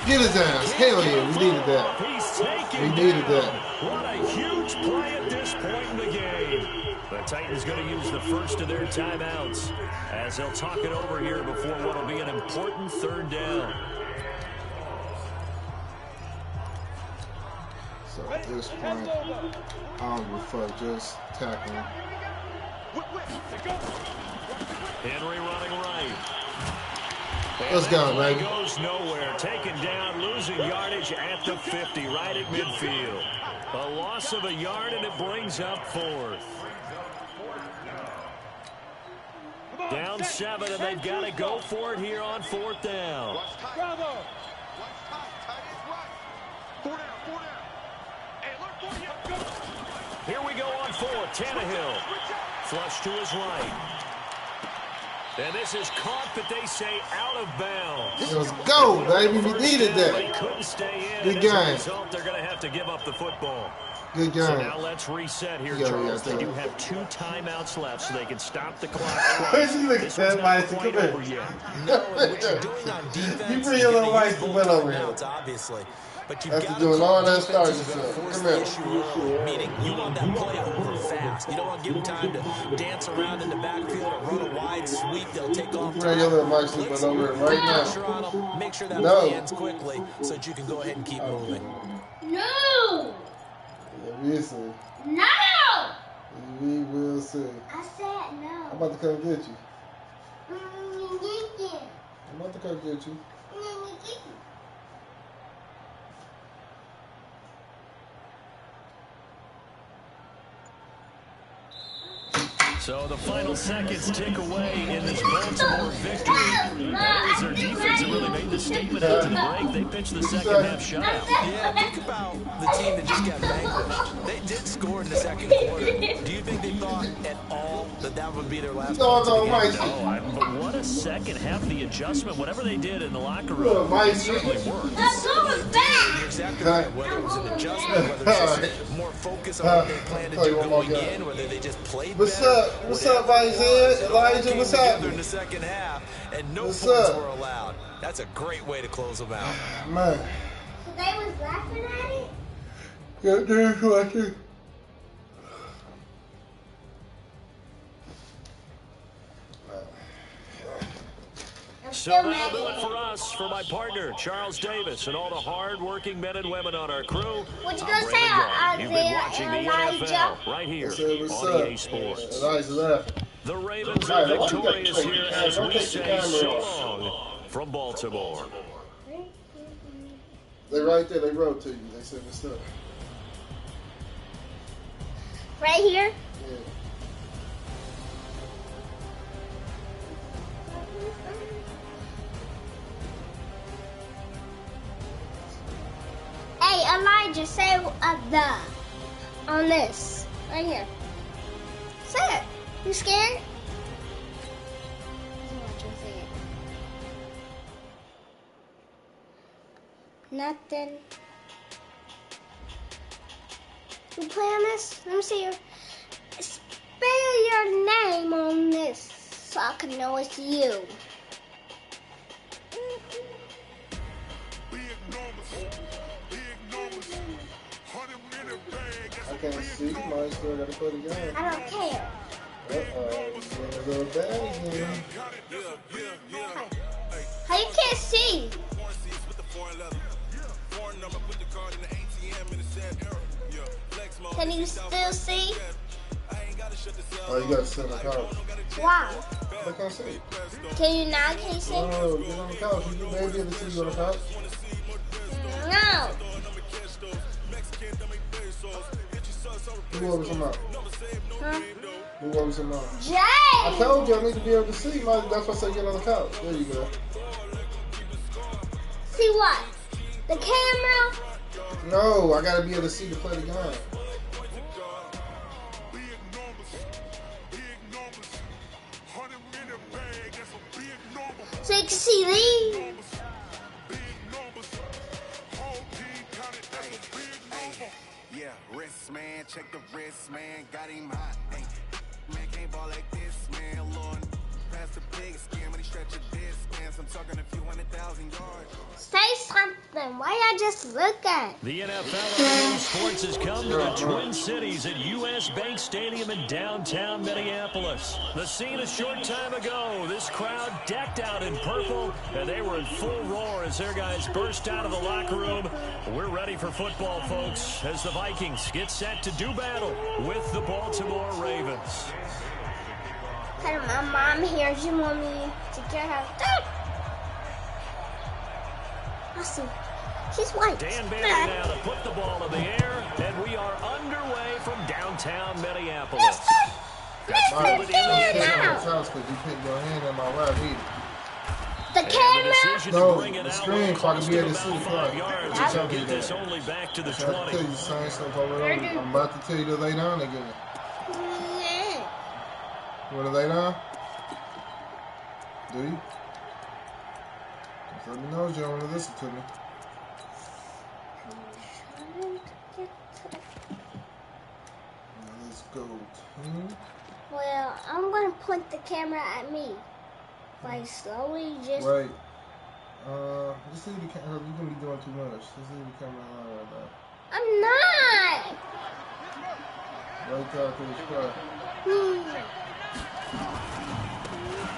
Speaker 2: Get his ass. Hell yeah, we needed that.
Speaker 5: He's taken
Speaker 2: We needed
Speaker 5: down.
Speaker 2: that.
Speaker 5: What a huge play at this point in the game. The Titans going to use the first of their timeouts as they'll talk it over here before what will be an important 3rd down.
Speaker 2: So at this point, I don't give a fuck. Just tackle him.
Speaker 5: Henry running right.
Speaker 2: Let's go, baby.
Speaker 5: Goes nowhere. Taken down, losing yardage at the 50, right at midfield. A loss of a yard, and it brings up 4th. Down 7, and they've got to go for it here on 4th down.
Speaker 7: Bravo.
Speaker 5: Here we go on 4th. Tannehill. Flush to his right. And this is caught, but they say out of bounds.
Speaker 2: Let's go, baby. We needed
Speaker 5: They
Speaker 2: that.
Speaker 5: couldn't stay in.
Speaker 2: Good
Speaker 5: And as a
Speaker 2: game.
Speaker 5: result, they're going to have to give up the football.
Speaker 2: Good
Speaker 5: So
Speaker 2: game.
Speaker 5: now let's reset here,
Speaker 2: Yeah,
Speaker 5: Charles.
Speaker 2: yeah,
Speaker 5: They do
Speaker 2: yeah.
Speaker 5: have 2 timeouts left, so they can stop the clock
Speaker 9: Where's
Speaker 5: twice.
Speaker 9: he looking
Speaker 5: This
Speaker 9: at,
Speaker 5: one's not
Speaker 9: Mike?
Speaker 5: quite
Speaker 9: Come here.
Speaker 5: over yet.
Speaker 6: No, and what you're doing on defense,
Speaker 9: You bring
Speaker 6: you're
Speaker 9: your
Speaker 6: gonna
Speaker 9: little
Speaker 6: use
Speaker 9: wife to
Speaker 6: both
Speaker 9: bed over here.
Speaker 6: timeouts, obviously. But you've
Speaker 2: After
Speaker 6: got
Speaker 2: doing all that
Speaker 6: defense
Speaker 2: starting
Speaker 6: is gonna
Speaker 2: stuff.
Speaker 6: force
Speaker 2: Come
Speaker 6: the
Speaker 2: here.
Speaker 6: issue early, meaning you want that play over fast. You don't want to give them time to dance around in the backfield or run a wide sweep. They'll take off
Speaker 2: Bring
Speaker 6: time.
Speaker 2: your little mic sleeping
Speaker 6: Blitz
Speaker 2: over
Speaker 6: them,
Speaker 2: here right
Speaker 6: put
Speaker 2: now.
Speaker 6: pressure on them, make sure that
Speaker 2: No.
Speaker 6: play ends quickly so that you can go ahead and keep moving.
Speaker 1: No!
Speaker 2: Yeah, we see.
Speaker 1: No!
Speaker 2: We will see.
Speaker 1: I said no.
Speaker 2: I'm about to come get you.
Speaker 1: Mm-hmm.
Speaker 2: I'm about to come get you.
Speaker 5: So the final seconds tick away in this Baltimore victory. And it was their defense that really made the statement after the break. They pitched the second half shutout.
Speaker 6: Yeah, think about the team that just got vanquished. They did score in the second quarter. Do you think they thought at all that that would be their last
Speaker 2: No,
Speaker 6: points of the
Speaker 2: no,
Speaker 6: game?
Speaker 2: Mike.
Speaker 5: No, but what a second half. The adjustment, whatever they did in the locker
Speaker 2: Little
Speaker 5: room,
Speaker 2: Mike.
Speaker 5: it certainly worked.
Speaker 6: You're exactly right. Whether it was an adjustment, whether it's just more focus on what they planned to do going in, whether they just played
Speaker 2: What's
Speaker 6: better.
Speaker 2: up? What's up, Isaiah? Elijah, what's
Speaker 6: Together
Speaker 2: happening?
Speaker 6: in the second half, and no
Speaker 2: What's
Speaker 6: points
Speaker 2: up?
Speaker 6: were allowed. That's a great way to close them out.
Speaker 2: Man.
Speaker 1: So they was laughing at it?
Speaker 2: Yeah, there's what I do.
Speaker 1: I'm
Speaker 5: So
Speaker 1: still
Speaker 5: that'll do it
Speaker 1: mad.
Speaker 5: for us, for my partner, Charles Davis, and all the hard-working men and women on our crew.
Speaker 1: What you
Speaker 5: I'm
Speaker 1: gonna
Speaker 5: Brandon
Speaker 1: say,
Speaker 5: Brown. You've been
Speaker 1: Isaiah
Speaker 5: watching the
Speaker 1: and Elijah?
Speaker 5: NFL right here
Speaker 2: What's up? What's
Speaker 5: on
Speaker 2: up?
Speaker 5: EA Sports.
Speaker 2: Elijah's laughing.
Speaker 5: The Ravens
Speaker 2: All
Speaker 5: are
Speaker 2: right, why you got
Speaker 5: victorious
Speaker 2: to
Speaker 5: here
Speaker 2: take the
Speaker 5: as
Speaker 2: camera?
Speaker 5: we
Speaker 2: Take the
Speaker 5: say
Speaker 2: camera
Speaker 5: so
Speaker 2: off.
Speaker 5: long from Baltimore.
Speaker 2: They right there, they wrote to you. They said what's up.
Speaker 1: Right here?
Speaker 2: Yeah.
Speaker 1: Hey, Elijah, say the on this. Right here. Say it. You scared? Nothing. You play on this? Let me see your. Spell your name on this so I can know it's you.
Speaker 2: I can't see. Mine still got to put it down.
Speaker 1: I don't care.
Speaker 2: Uh-oh. It's getting a little bad again.
Speaker 1: How you can't see? Can you still see?
Speaker 2: Oh, you gotta sit on the couch.
Speaker 1: Why?
Speaker 2: I can't see.
Speaker 1: Can you now? Can you see?
Speaker 2: Oh, get on the couch. You may be able to see you on the couch.
Speaker 1: No.
Speaker 2: Who over some out?
Speaker 1: Huh?
Speaker 2: Who over some out?
Speaker 1: Jay!
Speaker 2: I told you I need to be able to see. That's why I said get on the couch. There you go.
Speaker 1: See what? The camera?
Speaker 2: No, I gotta be able to see to play the game.
Speaker 1: So you can see these.
Speaker 9: Yeah, wrist man, check the wrist man, got him hot. Hey, man can't ball like this, man. Lord, pass the big skin when he stretch a disc, man. So I'm talking a few 100,000 yards.
Speaker 1: Say something. Why y'all just looking?
Speaker 5: The NFL on sports has come to the Twin Cities at U.S. Bank Stadium in downtown Minneapolis. The scene a short time ago. This crowd decked out in purple, and they were in full roar as their guys burst out of the locker room. We're ready for football, folks, as the Vikings get set to do battle with the Baltimore Ravens.
Speaker 1: Hey, my mom here. She want me to get her stuff. I see. She's white.
Speaker 5: Dan Bailey now to put the ball in the air, and we are underway from downtown Minneapolis.
Speaker 1: Mister, get it now.
Speaker 2: You put your hand in my lap either.
Speaker 1: The camera?
Speaker 2: No, the screen, so I can be able to see the car.
Speaker 5: Yards, get this only back to the 20.
Speaker 2: I tell you the same stuff already. I'm about to tell you to lay down again. You want to lay down? Do you? Just let me know if you don't want to listen to me. Let's go, team.
Speaker 1: Well, I'm going to point the camera at me. Like, slowly just...
Speaker 2: Wait. Just leave the camera. You're going to be doing too much. Just leave the camera on right now.
Speaker 1: I'm not.
Speaker 2: Right out to the spot.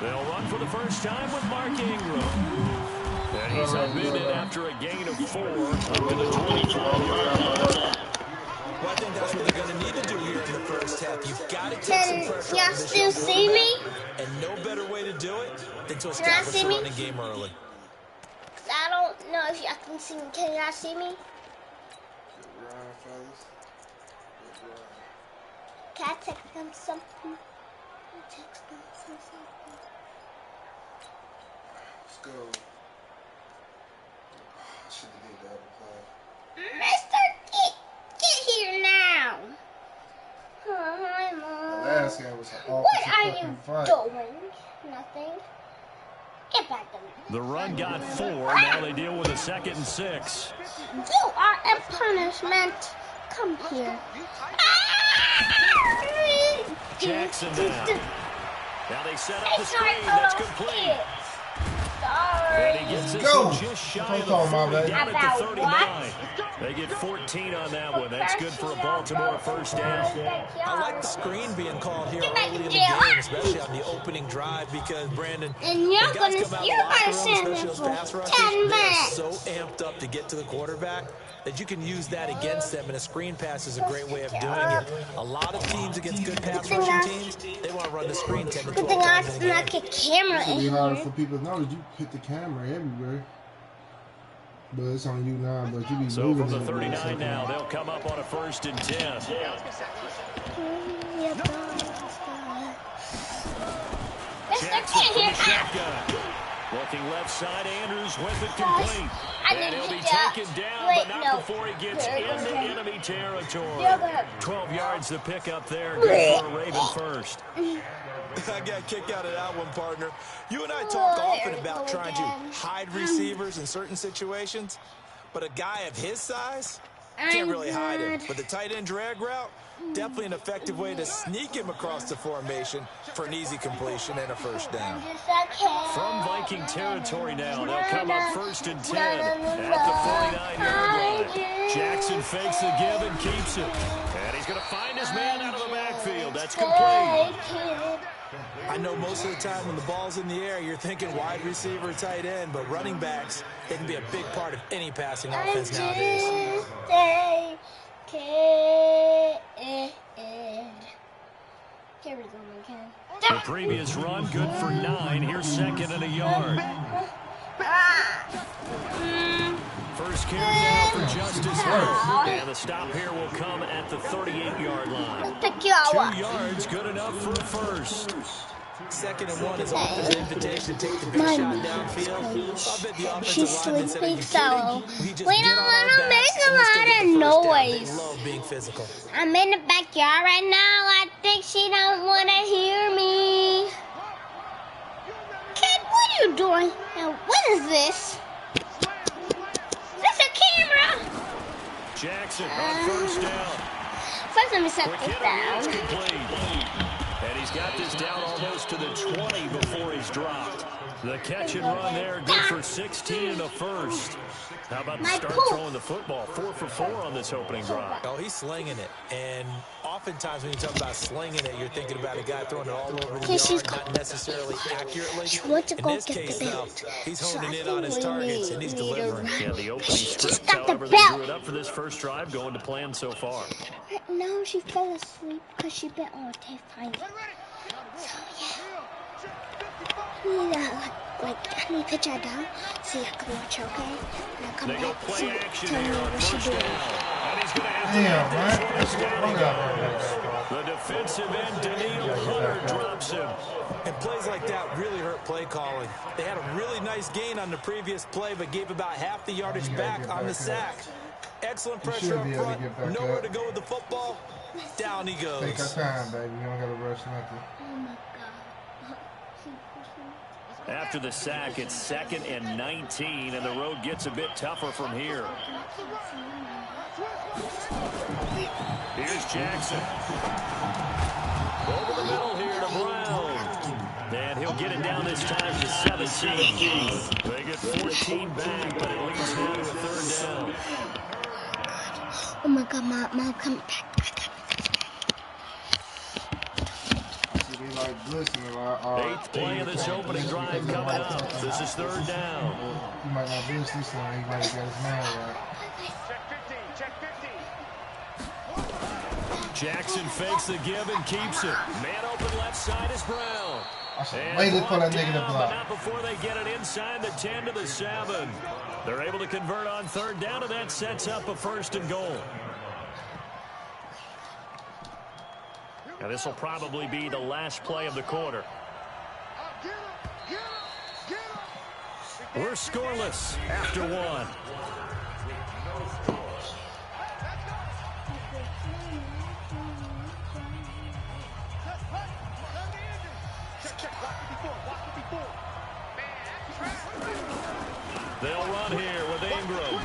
Speaker 5: They'll run for the first time with Mark Ingram. And he's unbeaten after a gain of 4 up to the 25-yard.
Speaker 6: Well, I think that's what they're going to need to do here in the first half. You've got to take some pressure
Speaker 1: y'all still see me?
Speaker 6: And no better way to do it than to establish the running game early.
Speaker 1: I don't know if y'all can see me. Can y'all see me? Can I text them something?
Speaker 2: Let's go. I should have did that play.
Speaker 1: Mister, get here now. Oh, hi, Mom.
Speaker 2: The last game was an
Speaker 1: What are you doing? Nothing. Get back to me.
Speaker 5: The run got 4. Now they deal with a 2nd and 6.
Speaker 1: You are in punishment. Come here.
Speaker 5: Jackson now. Now they set up the screen. That's complete. And he gets this just shy of the 40, down at the 39. They get 14 on that one. That's good for a Baltimore first down.
Speaker 6: I like the screen being called here early in the game, especially on the opening drive, because, Brandon,
Speaker 1: and you're going to send them
Speaker 6: those
Speaker 1: for
Speaker 6: pass rushers,
Speaker 1: 10
Speaker 6: they're
Speaker 1: minutes.
Speaker 6: so amped up to get to the quarterback that you can use that against them, and a screen pass is a great way of doing it. A lot of teams against good pass rushing teams, they want to run the screen 10 to 12 times in a game.
Speaker 1: Camera
Speaker 2: It's
Speaker 1: in
Speaker 2: be hard
Speaker 1: here.
Speaker 2: for people to know that you hit the camera everywhere. But it's on you now, but you be
Speaker 5: So
Speaker 2: moving
Speaker 5: from the
Speaker 2: everywhere,
Speaker 5: 39 now, they'll come up on a 1st and 10. Jackson from the shotgun. Looking left side, Andrews with it complete. And he'll be taken down, but not before he gets into enemy territory. 12 yards to pick up there. Good for a Raven first.
Speaker 6: I got a kick out of that one, partner. You and I talk often about trying to hide receivers in certain situations, but a guy of his size can't really hide him. But the tight end drag route, definitely an effective way to sneak him across the formation for an easy completion and a first down.
Speaker 5: From Viking territory now, they'll come up 1st and 10 at the 49-yard line. Jackson fakes the give and keeps it. And he's going to find his man out of the backfield. That's complete.
Speaker 6: I know most of the time when the ball's in the air, you're thinking wide receiver, tight end, but running backs, they can be a big part of any passing offense nowadays.
Speaker 1: Here we go, my kid.
Speaker 5: The previous run, good for 9. Here's second and a yard. First carry now for Justice Hill. And the stop here will come at the 38-yard line. 2 yards, good enough for a first.
Speaker 6: 2nd and 1 is often an invitation to take the big shot downfield. I bet the offensive lineman said, "Are you kidding? We just
Speaker 1: We
Speaker 6: get
Speaker 1: don't
Speaker 6: on
Speaker 1: want
Speaker 6: our
Speaker 1: to
Speaker 6: backs
Speaker 1: make a
Speaker 6: and let's go
Speaker 1: lot
Speaker 6: get
Speaker 1: of
Speaker 6: the first down." They
Speaker 1: noise.
Speaker 6: love being physical.
Speaker 1: I'm in the backyard right now. I think she don't want to hear me. Kid, what are you doing? Now, what is this? Is this a camera?
Speaker 5: Jackson on first down.
Speaker 1: First, let me set
Speaker 5: Quick
Speaker 1: this
Speaker 5: hit
Speaker 1: down.
Speaker 5: is complete. And he's got this down almost to the 20 before he's dropped. The catch and run there, good for 16 and a first. How about the start throwing the football? 4 for 4 on this opening drive.
Speaker 6: Oh, he's slinging it. And oftentimes when you talk about slinging it, you're thinking about a guy throwing it all over the yard, not necessarily accurately. In this case, though, he's honing in on his targets, and he's delivering.
Speaker 5: Yeah, the opening script, however, they drew it up for this first drive, going to plan so far.
Speaker 1: No, she fell asleep because she bit on a tape. So, yeah. I need to pitch her down, see I can watch her, okay? And I'll come back, see, tell me what she doing.
Speaker 2: Damn, man.
Speaker 5: The defensive end, Daniil Hunter, drops him.
Speaker 6: And plays like that really hurt play calling. They had a really nice gain on the previous play, but gave about half the yardage back on the sack. Excellent pressure up front, nowhere to go with the football. Down he goes.
Speaker 2: Take our time, baby. You don't got to rush nothing.
Speaker 1: Oh, my God.
Speaker 5: After the sack, it's 2nd and 19, and the road gets a bit tougher from here. Here's Jackson. Over the middle here to Brown. And he'll get it down this time to 17. They get 14 back, but it leads now to a 3rd down.
Speaker 1: Oh, my God, Mom, come back.
Speaker 2: Like glistening,
Speaker 5: 8th play of this opening drive coming up. This is 3rd down.
Speaker 2: He might not bliss this time. He might have got his man right.
Speaker 5: Jackson fakes the give and keeps it. Man open left side is Brown.
Speaker 2: Wait to put that nigga to
Speaker 5: But
Speaker 2: block.
Speaker 5: not before they get it inside the 10 to the 7. They're able to convert on 3rd down, and that sets up a 1st and goal. Now, this will probably be the last play of the quarter. We're scoreless after 1. They'll run here with Ingram.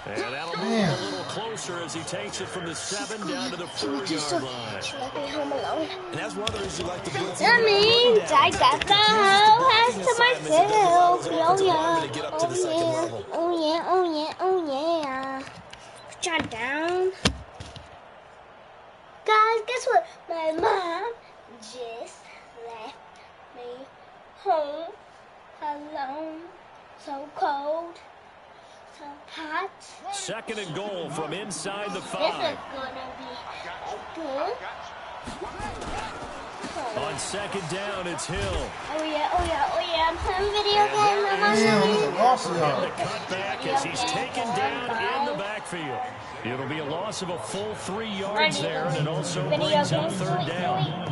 Speaker 5: And that'll move a little closer as he takes it from the 7 down to the 4-yard line.
Speaker 6: And that's one of the reasons you like the blitz.
Speaker 1: That means I got the whole house to myself. Oh, yeah. Oh, yeah. Oh, yeah. Oh, yeah. Put your down. Guys, guess what? My mom just left me home alone. So cold. So hot.
Speaker 5: 2nd and goal from inside the 5.
Speaker 1: This is gonna be good.
Speaker 5: On 2nd down, it's Hill.
Speaker 1: Oh yeah. I'm playing video games on my
Speaker 2: Damn, this is awesome.
Speaker 5: The cutback as he's taken down in the backfield. It'll be a loss of a full 3 yards there, and it also brings up 3rd down.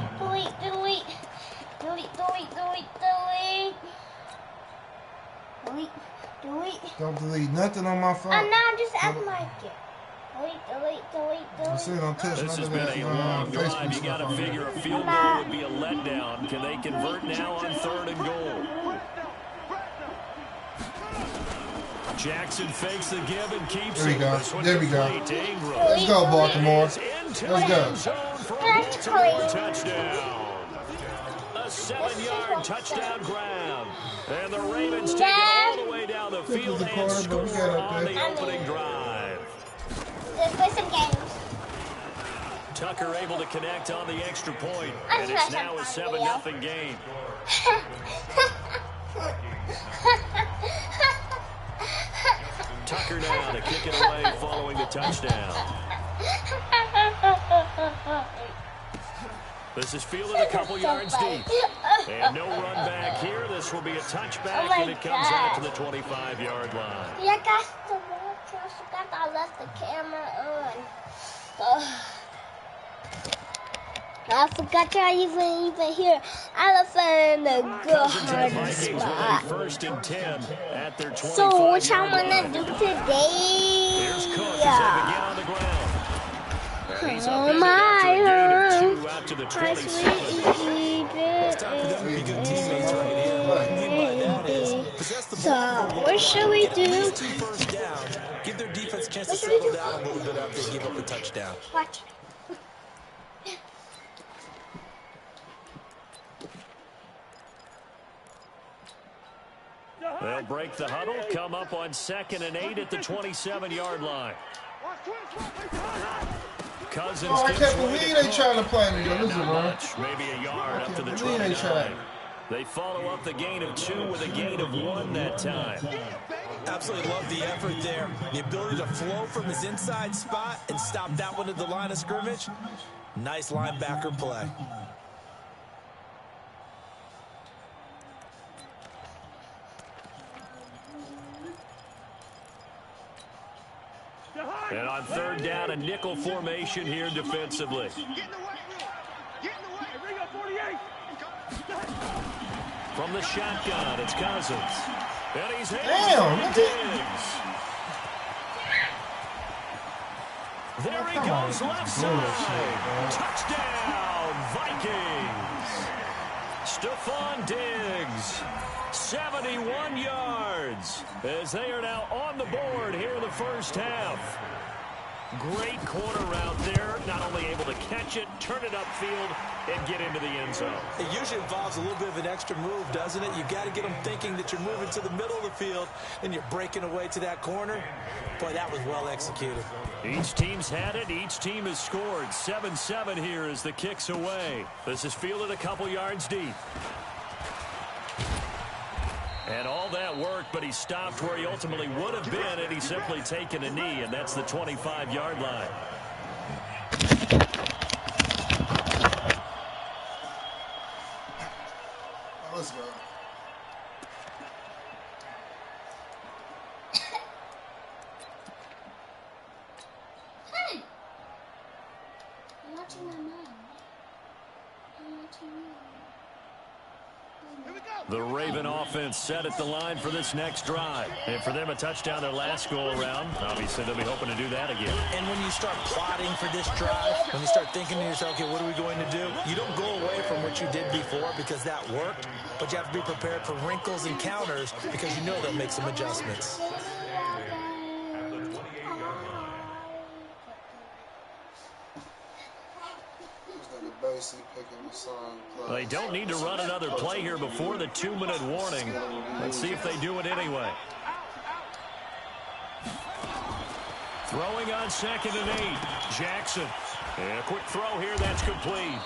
Speaker 1: Delete.
Speaker 2: Don't delete nothing on my phone.
Speaker 1: I'm not just acting like it. Delete.
Speaker 2: I said don't touch
Speaker 5: This has
Speaker 2: none of
Speaker 5: been
Speaker 2: that
Speaker 5: a long drive.
Speaker 2: Facebook
Speaker 5: You got to
Speaker 2: stuff.
Speaker 5: figure a field goal would be a letdown. Can they convert now on 3rd and goal? Jackson fakes the give and keeps
Speaker 2: There we
Speaker 5: it.
Speaker 2: go.
Speaker 5: This one's
Speaker 2: There we go.
Speaker 5: complete to Ingram.
Speaker 2: Let's go, Baltimore.
Speaker 5: Into
Speaker 2: Let's
Speaker 5: the
Speaker 2: go.
Speaker 5: end zone for a Baltimore touchdown. A 7-yard touchdown grab. And the Ravens take it all the way down the field and score on the opening drive.
Speaker 1: Let's play some games.
Speaker 5: Tucker able to connect on the extra point, and it's now a 7-0 game. Tucker now to kick it away following the touchdown. This is fielded a couple yards deep. And no run back here. This will be a touchback, and it comes out to the 25-yard line.
Speaker 1: Yeah, I forgot I left the camera on. I forgot to even hear elephant in the good hard spot.
Speaker 5: First and 10 at their 25.
Speaker 1: So what y'all wanna do today?
Speaker 5: Here's Cook as they begin on the ground.
Speaker 1: Oh my God.
Speaker 5: Out to the
Speaker 6: It's time for them to be good teammates right here. What I mean by that is possess the ball.
Speaker 1: So what should we do?
Speaker 6: 2 first downs. Give their defense a chance to settle down a little bit after they give up a touchdown.
Speaker 1: Watch.
Speaker 5: They'll break the huddle, come up on 2nd and 8 at the 27-yard line. Cousins.
Speaker 2: Oh, I can't believe they trying to play me.
Speaker 5: Not much, maybe a yard up to the 29. They follow up the gain of 2 with a gain of 1 that time.
Speaker 6: Absolutely love the effort there. The ability to flow from his inside spot and stop that one at the line of scrimmage. Nice linebacker play.
Speaker 5: And on 3rd down, a nickel formation here defensively.
Speaker 7: Get in the way. Get in the way. Bring up 48.
Speaker 5: From the shotgun, it's Cousins. And he's hit.
Speaker 2: Damn,
Speaker 5: Diggs. There he goes, left side. Touchdown, Vikings. Stephon Diggs, 71 yards, as they are now on the board here in the first half. Great corner route there, not only able to catch it, turn it upfield, and get into the end zone.
Speaker 6: It usually involves a little bit of an extra move, doesn't it? You've got to get them thinking that you're moving to the middle of the field, and you're breaking away to that corner. Boy, that was well executed.
Speaker 5: Each team's had it. Each team has scored. 7-7 here as the kick's away. This is fielded a couple yards deep. And all that work, but he stopped where he ultimately would have been, and he's simply taken a knee, and that's the 25-yard line.
Speaker 2: Let's go.
Speaker 1: Hey! I'm watching my mom. I'm watching you.
Speaker 5: The Raven offense set at the line for this next drive. And for them, a touchdown their last go-around. Obviously, they'll be hoping to do that again.
Speaker 6: And when you start plotting for this drive, when you start thinking to yourself, okay, what are we going to do? You don't go away from what you did before because that worked, but you have to be prepared for wrinkles and counters because you know they'll make some adjustments.
Speaker 5: Well, they don't need to run another play here before the 2-minute warning. Let's see if they do it anyway. Throwing on 2nd and 8. Jackson. And a quick throw here. That's complete.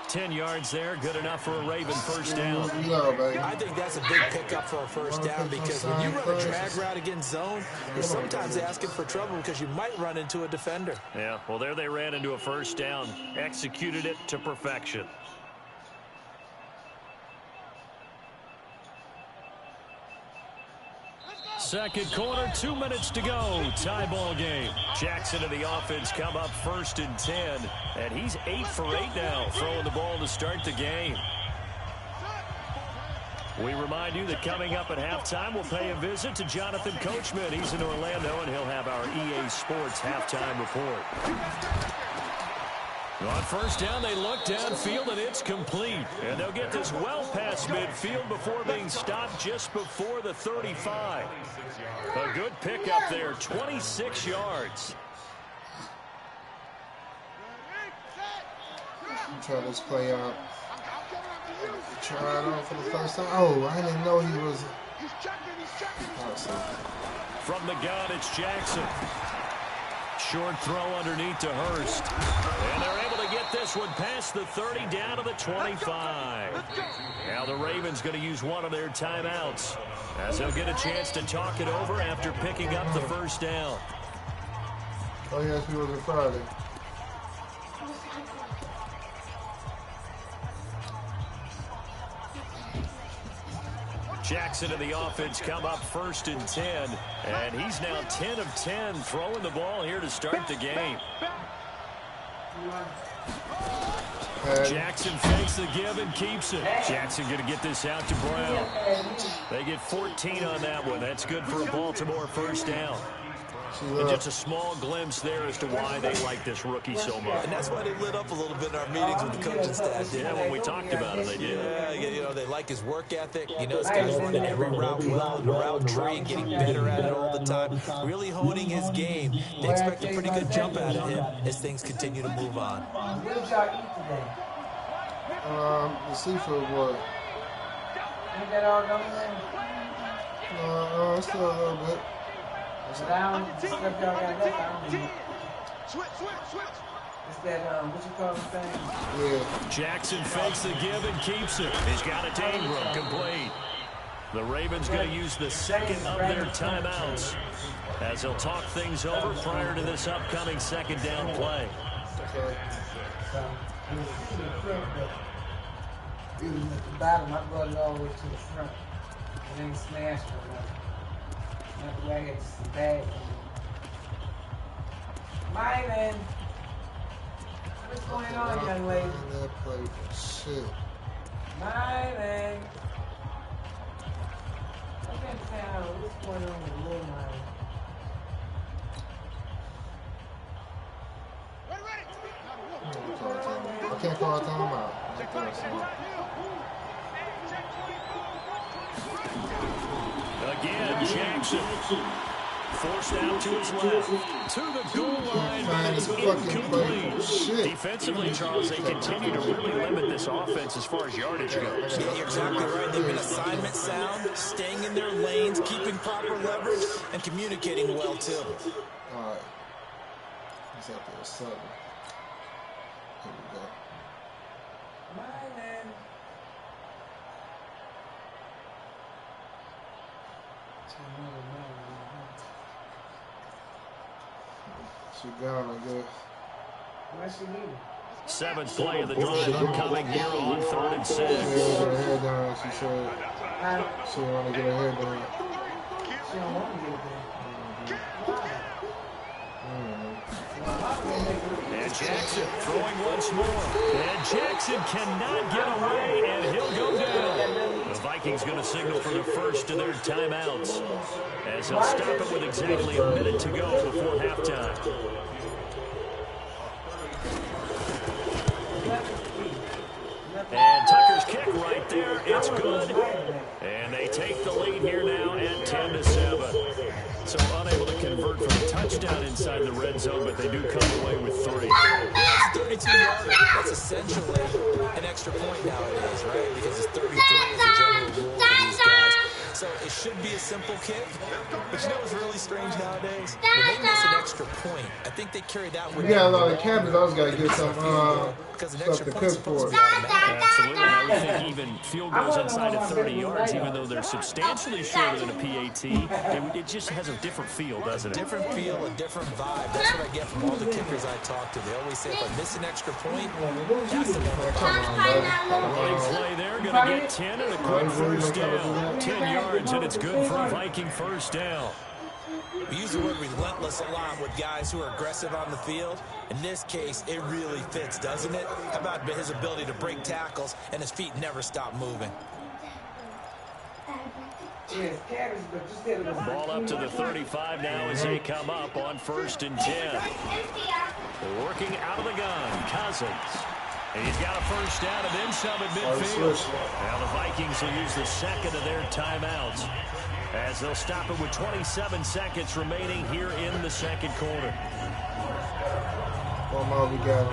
Speaker 5: 10 yards there. Good enough for a Raven first down.
Speaker 6: I think that's a big pickup for a first down because when you run a drag route against zone, you're sometimes asking for trouble because you might run into a defender.
Speaker 5: Yeah, well, there they ran into a first down. Executed it to perfection. Second quarter, 2 minutes to go. Tie ball game. Jackson and the offense come up 1st and 10. And he's 8 for 8 now, throwing the ball to start the game. We remind you that coming up at halftime, we'll pay a visit to Jonathan Coachman. He's in Orlando, and he'll have our EA Sports halftime report. On first down, they look downfield, and it's complete. And they'll get this well past midfield before being stopped just before the 35. A good pickup there, 26 yards.
Speaker 2: Try this play out. Try it out for the first time. Oh, I didn't know he was. Awesome.
Speaker 5: From the gun, it's Jackson. Short throw underneath to Hurst. And they're able to get this one past the 30 down to the 25. Now the Ravens going to use one of their timeouts as they'll get a chance to talk it over after picking up the first down.
Speaker 2: Oh, yes, he was on Friday.
Speaker 5: Jackson and the offense come up 1st and 10. And he's now 10 of 10 throwing the ball here to start the game. Jackson fakes the give and keeps it. Jackson going to get this out to Brown. They get 14 on that one. That's good for a Baltimore first down. And just a small glimpse there as to why they like this rookie so much.
Speaker 6: And that's why they lit up a little bit in our meetings with the coaching staff.
Speaker 5: Yeah, when we talked about it, they did.
Speaker 6: Yeah, you know, they like his work ethic. You know, this guy's running every route well in the route tree and getting better at it all the time. Really honing his game. They expect a pretty good jump out of him as things continue to move on.
Speaker 10: What did y'all eat today?
Speaker 2: The seafood boy.
Speaker 10: Ain't that all done there?
Speaker 2: Still a little bit.
Speaker 10: But I don't, the stuff y'all got left, I don't eat.
Speaker 7: Switch.
Speaker 10: It's that, what you call the thing?
Speaker 2: Yeah.
Speaker 5: Jackson fakes the give and keeps it. He's got it to Ingram, complete. The Ravens going to use the second of their timeouts as they'll talk things over prior to this upcoming second down play.
Speaker 2: Okay.
Speaker 10: So, it was to the front, but it was at the bottom. I brought it all the way to the front. And then smashed it. That's why I had some bag. Myron! What's going on, young lady?
Speaker 2: That play for shit.
Speaker 10: Myron! I can't tell what's going on with little Myron.
Speaker 2: I can't call a timeout.
Speaker 5: Again, Jackson forced out to his left, to the goal line, but it's incomplete. Defensively, Charles, they continue to really limit this offense as far as yardage goes.
Speaker 6: Yeah, you're exactly right. They've been assignment sound, staying in their lanes, keeping proper leverage, and communicating well, too.
Speaker 2: All right. He's up there, 7. Here we go.
Speaker 10: Myron!
Speaker 2: She gone, I guess.
Speaker 10: Why she leaving?
Speaker 5: 7th play of the drive upcoming here on 3rd and 6.
Speaker 2: She didn't get her hair done, she said. She didn't want to get her hair done.
Speaker 10: She don't want to get it done.
Speaker 5: And Jackson throwing once more. And Jackson cannot get away, and he'll go down. The Vikings going to signal for the first of their timeouts as they'll stop it with exactly a minute to go before halftime. And Tucker's kick right there. It's good. And they take the lead here now at 10-7. So unable to convert from a touchdown inside the red zone, but they do come away with 3.
Speaker 6: It's 32 yards. That's essentially an extra point nowadays, right? Because it's 33 is the general rule for these guys. So it should be a simple kick. But you know what's really strange nowadays? When they miss an extra point, I think they carry that with them.
Speaker 2: Yeah, a lot of cabinets. I was going to get some stuff to cook for it.
Speaker 5: Absolutely. I would think even field goals inside of 30 yards, even though they're substantially shorter than a PAT, it just has a different feel, doesn't it?
Speaker 6: Different feel, a different vibe. That's what I get from all the kickers I talk to. They always say, if I miss an extra point, that's the number.
Speaker 5: Running play there, going to get 10 and a quick first down. 10 yards, and it's good for a Viking first down.
Speaker 6: We use the word relentless a lot with guys who are aggressive on the field. In this case, it really fits, doesn't it? How about his ability to break tackles and his feet never stop moving?
Speaker 5: Ball up to the 35 now as they come up on 1st and 10. Working out of the gun, Cousins. And he's got a first down and then some at midfield. Now the Vikings will use the second of their timeouts as they'll stop it with 27 seconds remaining here in the second quarter.
Speaker 2: One more, we got him.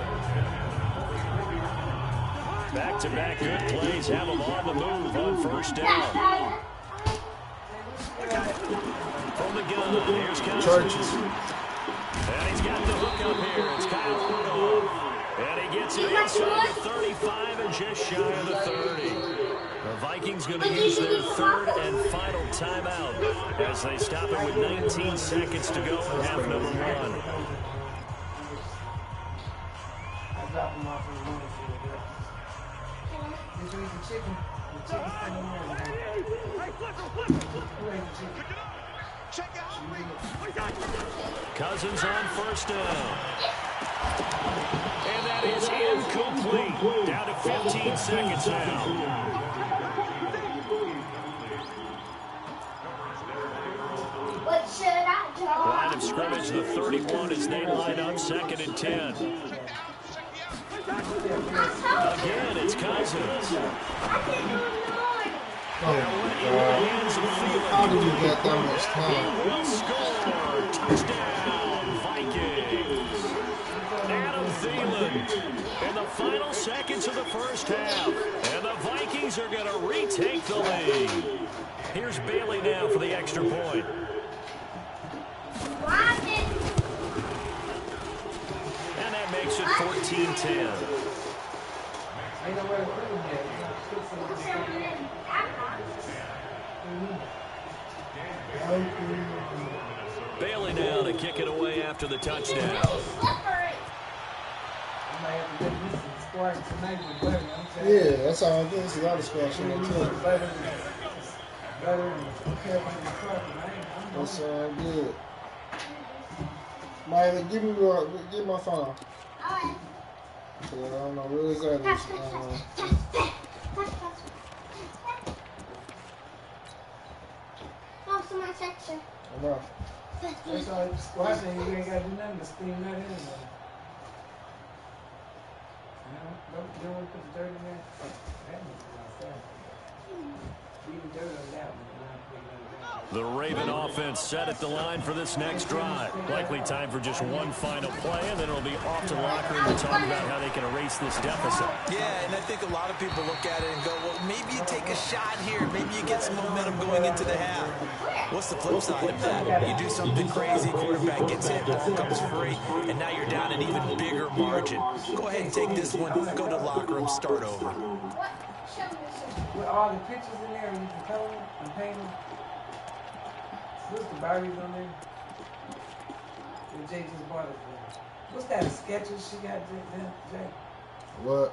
Speaker 5: Back-to-back good plays have them on the move on first down. From the gun, here's Cousins. And he's got the hook up here. It's Kyle Rudolph. And he gets it inside the 35 and just shy of the 30. The Vikings going to use their 3rd and final timeout as they stop it with 19 seconds to go in half number 1. Cousins on first down. And that is incomplete. Down to 15 seconds now.
Speaker 1: What should I do?
Speaker 5: Line of scrimmage, the 31 as they line up 2nd and 10. Again, it's Cousins.
Speaker 2: Oh, how did you get that much time?
Speaker 5: He will score. Touchdown, Vikings. Adam Thielen in the final seconds of the first half. And the Vikings are going to retake the lead. Here's Bailey now for the extra point. And that makes it 14-10. Bailey now to kick it away after the touchdown.
Speaker 2: Yeah, that's all I do. It's a lot of squashing in too. That's all good. Miley, give my phone.
Speaker 1: Alright.
Speaker 2: I don't know where is that.
Speaker 1: Oh, so much extra.
Speaker 2: I'm off.
Speaker 10: That's all you squashing. You ain't got to do nothing to steam that anyway. Don't put the dirt in there. That makes a lot of sense. Leave the dirt on that one.
Speaker 5: The Raven offense set at the line for this next drive. Likely time for just one final play, and then it'll be off to the locker room to talk about how they can erase this deficit.
Speaker 6: Yeah, and I think a lot of people look at it and go, well, maybe you take a shot here. Maybe you get some momentum going into the half. What's the flip side of that? You do something crazy, quarterback gets hit, ball comes free, and now you're down an even bigger margin. Go ahead and take this one, go to the locker room, start over.
Speaker 10: With all the pictures in there, and you can color them and paint them. What's the Barbies on there? And Jay just bought it for her. What's that, sketches she got, Jay?
Speaker 2: What?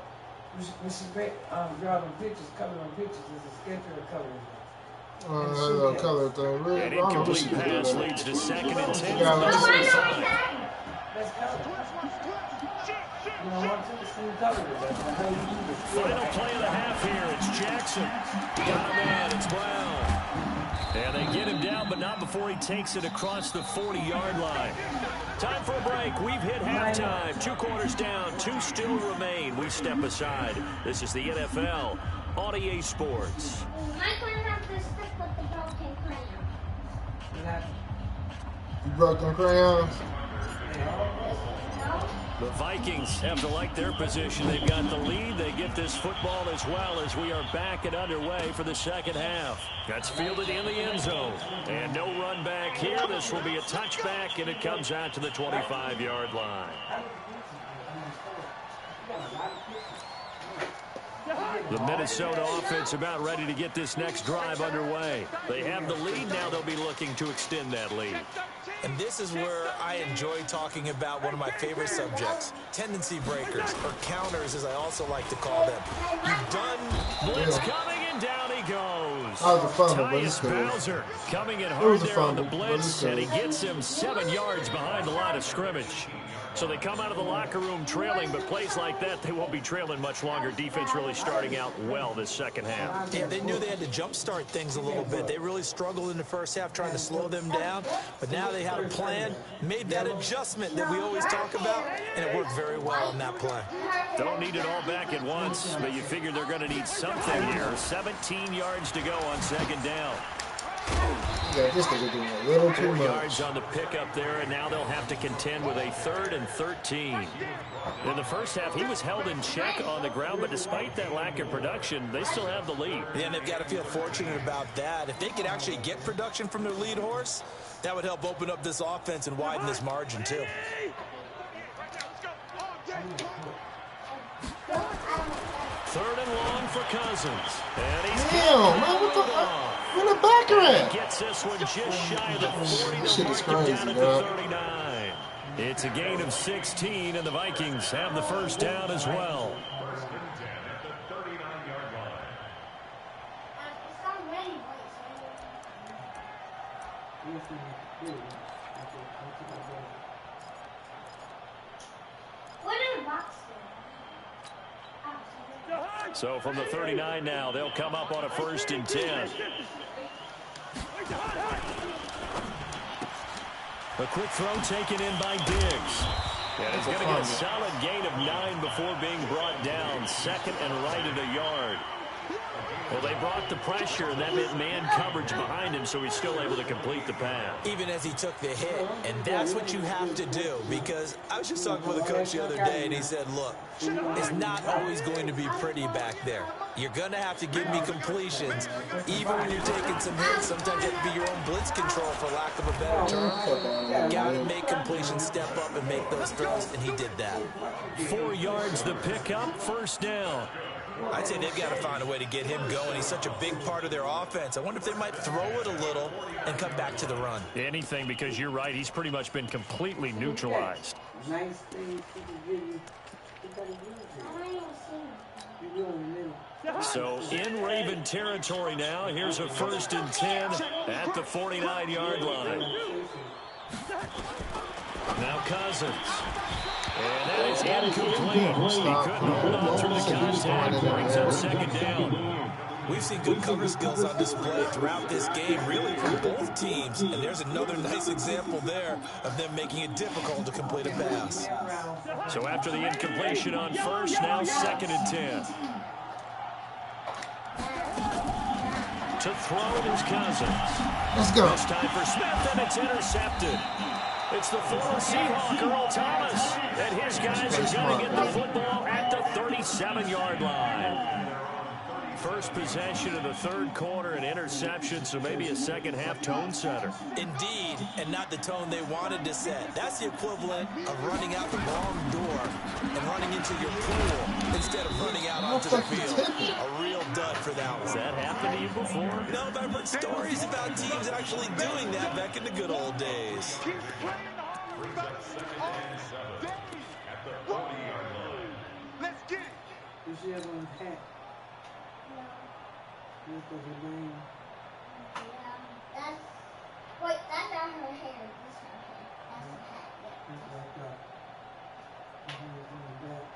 Speaker 10: When she draw them pictures, color them pictures, is a sketch or a color?
Speaker 2: That little color thing. Really?
Speaker 5: An incomplete pass leads to 2nd and 10.
Speaker 2: Yeah,
Speaker 10: Let's color. You don't want to see color. That's how you do this.
Speaker 5: Final play of the half here. It's Jackson. Got him in. It's Brown. And they get him down, but not before he takes it across the 40-yard line. Time for a break. We've hit halftime. 2 quarters down. 2 still remain. We step aside. This is the NFL on EA Sports.
Speaker 2: You broke them crayons?
Speaker 5: The Vikings have to like their position. They've got the lead. They get this football as well as we are back and underway for the second half. That's fielded in the end zone. And no run back here. This will be a touchback, and it comes out to the 25-yard line. The Minnesota offense about ready to get this next drive underway. They have the lead. Now they'll be looking to extend that lead.
Speaker 6: And this is where I enjoy talking about one of my favorite subjects, tendency breakers, or counters as I also like to call them. You've done
Speaker 5: blitz coming, and down he goes.
Speaker 2: That was a fumble, but
Speaker 5: Tyus
Speaker 2: it's good.
Speaker 5: Bowser coming in hard there on the
Speaker 2: fumble, but
Speaker 5: blitz,
Speaker 2: it's
Speaker 5: and he
Speaker 2: good.
Speaker 5: gets him 7 yards behind the line of scrimmage. So they come out of the locker room trailing, but plays like that, they won't be trailing much longer. Defense really starting out well this second half.
Speaker 6: Yeah, they knew they had to jumpstart things a little bit. They really struggled in the first half trying to slow them down, but now they had a plan, made that adjustment that we always talk about, and it worked very well on that play.
Speaker 5: Don't need it all back at once, but you figure they're going to need something here. 17 yards to go on second down.
Speaker 2: Yeah, this nigga doing a little too
Speaker 5: 4
Speaker 2: much.
Speaker 5: yards on the pickup there, and now they'll have to contend with a 3rd and 13. In the first half, he was held in check on the ground, but despite that lack of production, they still have the lead.
Speaker 6: Yeah, and they've got to feel fortunate about that. If they could actually get production from their lead horse, that would help open up this offense and widen this margin, too.
Speaker 5: 3rd and long for Cousins. And he's
Speaker 2: Damn, man, what the where the backer at?
Speaker 5: Gets this one just shy of the 40
Speaker 2: Shit
Speaker 5: to
Speaker 2: is
Speaker 5: mark him
Speaker 2: crazy,
Speaker 5: down at the
Speaker 2: dog.
Speaker 5: 39. It's a gain of 16, and the Vikings have the first down as well.
Speaker 1: What are the boxes?
Speaker 5: So from the 39 now, they'll come up on a 1st and 10. A quick throw taken in by Diggs. And it's going to get a solid gain of 9 before being brought down. 2nd and right at a yard. Well, they brought the pressure, and that meant man coverage behind him, so he's still able to complete the pass.
Speaker 6: Even as he took the hit, and that's what you have to do, because I was just talking with a coach the other day, and he said, look, it's not always going to be pretty back there. You're going to have to give me completions, even when you're taking some hits. Sometimes you have to be your own blitz control, for lack of a better term. You got to make completions, step up, and make those throws, and he did that.
Speaker 5: 4 yards the pickup, 1st down.
Speaker 6: I'd say they've got to find a way to get him going. He's such a big part of their offense. I wonder if they might throw it a little and come back to the run.
Speaker 5: Anything, because you're right. He's pretty much been completely neutralized.
Speaker 10: Nice things he can give you.
Speaker 5: So in Raven territory now. Here's a 1st and 10 at the 49-yard line. Now Cousins. And that is incomplete. He couldn't hold on through the contact. Brings up 2nd down.
Speaker 6: We've seen good cover skills on display throughout this game, really, from both teams. And there's another nice example there of them making it difficult to complete a pass.
Speaker 5: So after the incompletion on 1st, now 2nd and 10. To throw is Cousins.
Speaker 2: Let's go.
Speaker 5: This time for Smith, and it's intercepted. It's the former Seahawk, Earl Thomas, and his guys are going to get the football at the 37-yard line. First possession of the 3rd quarter, an interception, so maybe a second-half tone setter.
Speaker 6: Indeed, and not the tone they wanted to set. That's the equivalent of running out the wrong door and running into your pool instead of running out onto the field. A real dud for that one.
Speaker 5: Has that happened to you before?
Speaker 6: No, but I've heard stories about teams actually doing that back in the good old days.
Speaker 7: Let's get it.
Speaker 10: You should have on a hat. Look at her name.
Speaker 1: Yeah, that's not her hair. This is her hair. That's the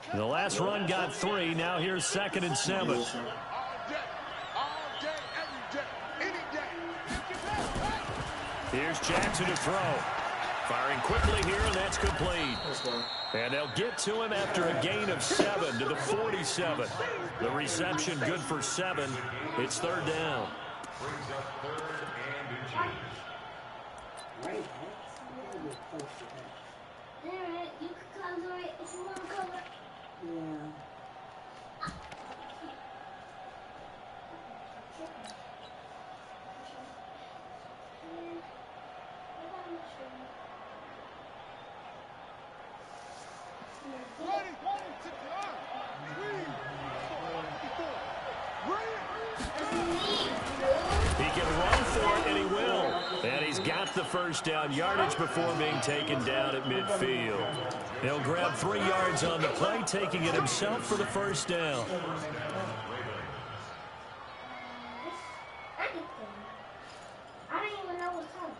Speaker 1: hat.
Speaker 5: The last run got 3. Now here's 2nd and 7.
Speaker 7: All day, every day, any day.
Speaker 5: Here's Jackson to throw. Firing quickly here, and that's complete. And they'll get to him after a gain of 7 to the 47. The reception good for 7. It's 3rd down.
Speaker 10: Right.
Speaker 1: Alright, you can cover it if you want to cover it.
Speaker 10: Yeah.
Speaker 5: He can run for it, and he will. And he's got the 1st down yardage before being taken down at midfield. He'll grab 3 yards on the play, taking it himself for the 1st down.
Speaker 1: I don't even know what's coming.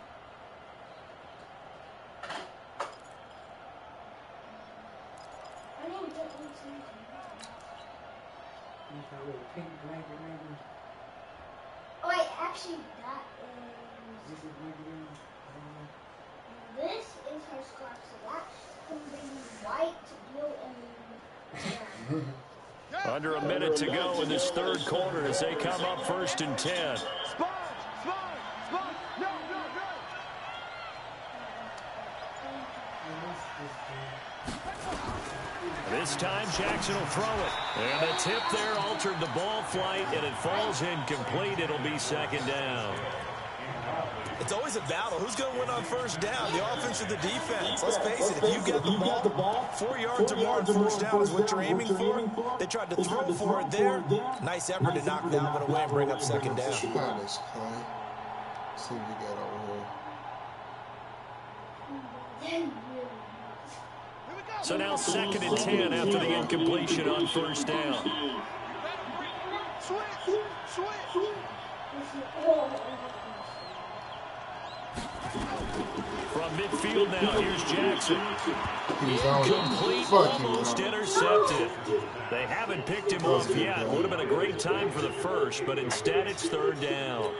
Speaker 1: I didn't get what's coming.
Speaker 10: Pink blanket, maybe.
Speaker 1: Oh, wait, actually, that
Speaker 10: This is maybe.
Speaker 1: this is her scarf, so that's going to be white, blue, and
Speaker 5: Under a minute to go in this 3rd quarter as they come up 1st and 10.
Speaker 7: Spot, no.
Speaker 5: This time Jackson will throw it. And the tip there altered the ball flight, and it falls incomplete. It'll be 2nd down.
Speaker 6: It's always a battle. Who's going to win on 1st down, the offense or the defense? Let's face it, if you get the ball, 4 yards or more on 1st down is what you're aiming for. They tried to throw for it there. Nice effort to knock that one away and bring up 2nd down.
Speaker 2: See what we got over here.
Speaker 5: So now 2nd and 10 after the incompletion on 1st down. From midfield now. Here's Jackson.
Speaker 2: He was on.
Speaker 5: Incomplete, almost intercepted. They haven't picked him off yet. Would have been a great time for the first, but instead it's third down.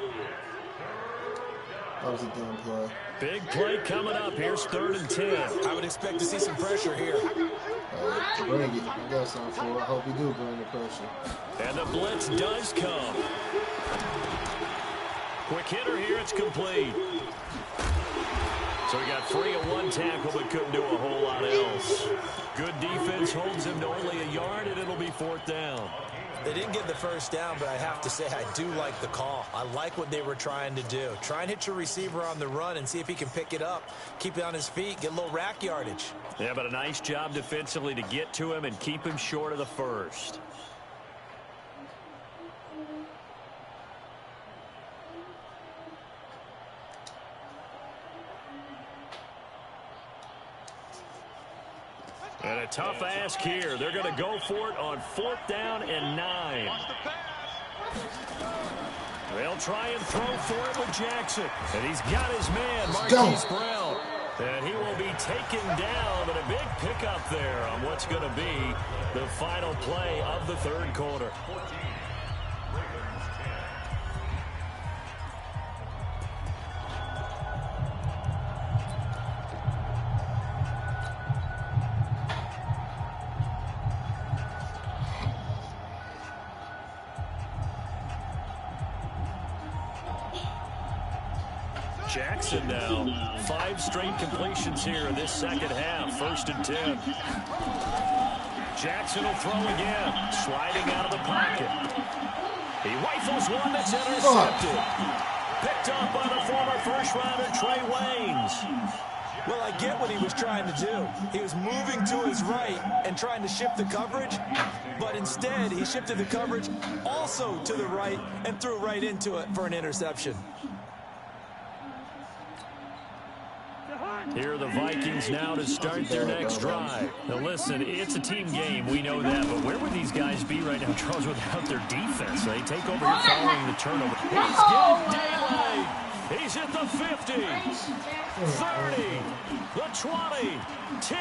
Speaker 2: That was a dumb play.
Speaker 5: Big play coming up. Here's 3rd and 10.
Speaker 6: I would expect to see some pressure here.
Speaker 2: Bring it. I got something for it. I hope you do bring the pressure.
Speaker 5: And the blitz does come. Quick hitter here. It's complete. So he got free of one tackle, but couldn't do a whole lot else. Good defense holds him to only a yard, and it'll be 4th down.
Speaker 6: They didn't get the first down, but I have to say I do like the call. I like what they were trying to do. Try and hit your receiver on the run and see if he can pick it up. Keep it on his feet, get a little rack yardage.
Speaker 5: Yeah, but a nice job defensively to get to him and keep him short of the first. And a tough ask here. They're going to go for it on 4th down and 9. They'll try and throw for it with Jackson. And he's got his man, Marquise Brown. And he will be taken down, but a big pickup there on what's going to be the final play of the 3rd quarter. Jackson now, 5 straight completions here in this second half. 1st and 10. Jackson will throw again, sliding out of the pocket. He rifles one that's intercepted. Picked up by the former first-rounder Trey Waynes.
Speaker 6: Well, I get what he was trying to do. He was moving to his right and trying to shift the coverage, but instead he shifted the coverage also to the right and threw right into it for an interception.
Speaker 5: Here are the Vikings now to start their next drive. Now listen, it's a team game, we know that, but where would these guys be right now, Charles, without their defense? They take over here following the turnover. He's getting daylight. He's at the 50, 30, the 20, 10,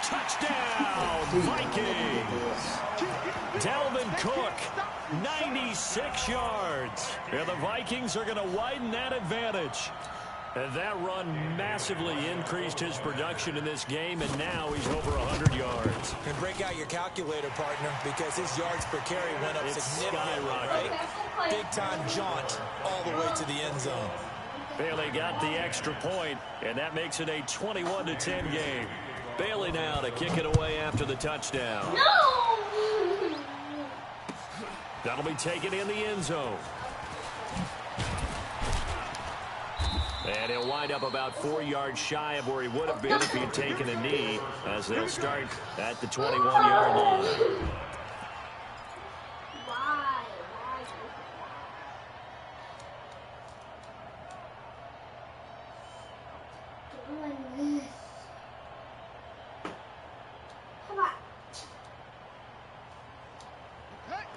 Speaker 5: touchdown, Vikings. Dalvin Cook, 96 yards. And the Vikings are going to widen that advantage. And that run massively increased his production in this game, and now he's over 100 yards.
Speaker 6: And break out your calculator, partner, because his yards per carry went up significantly, right? Big-time jaunt all the way to the end zone.
Speaker 5: Bailey got the extra point, and that makes it a 21-10 game. Bailey now to kick it away after the touchdown.
Speaker 1: No!
Speaker 5: That'll be taken in the end zone. And he'll wind up about 4 yards shy of where he would have been if he had taken a knee, as they'll start at the 21-yard line.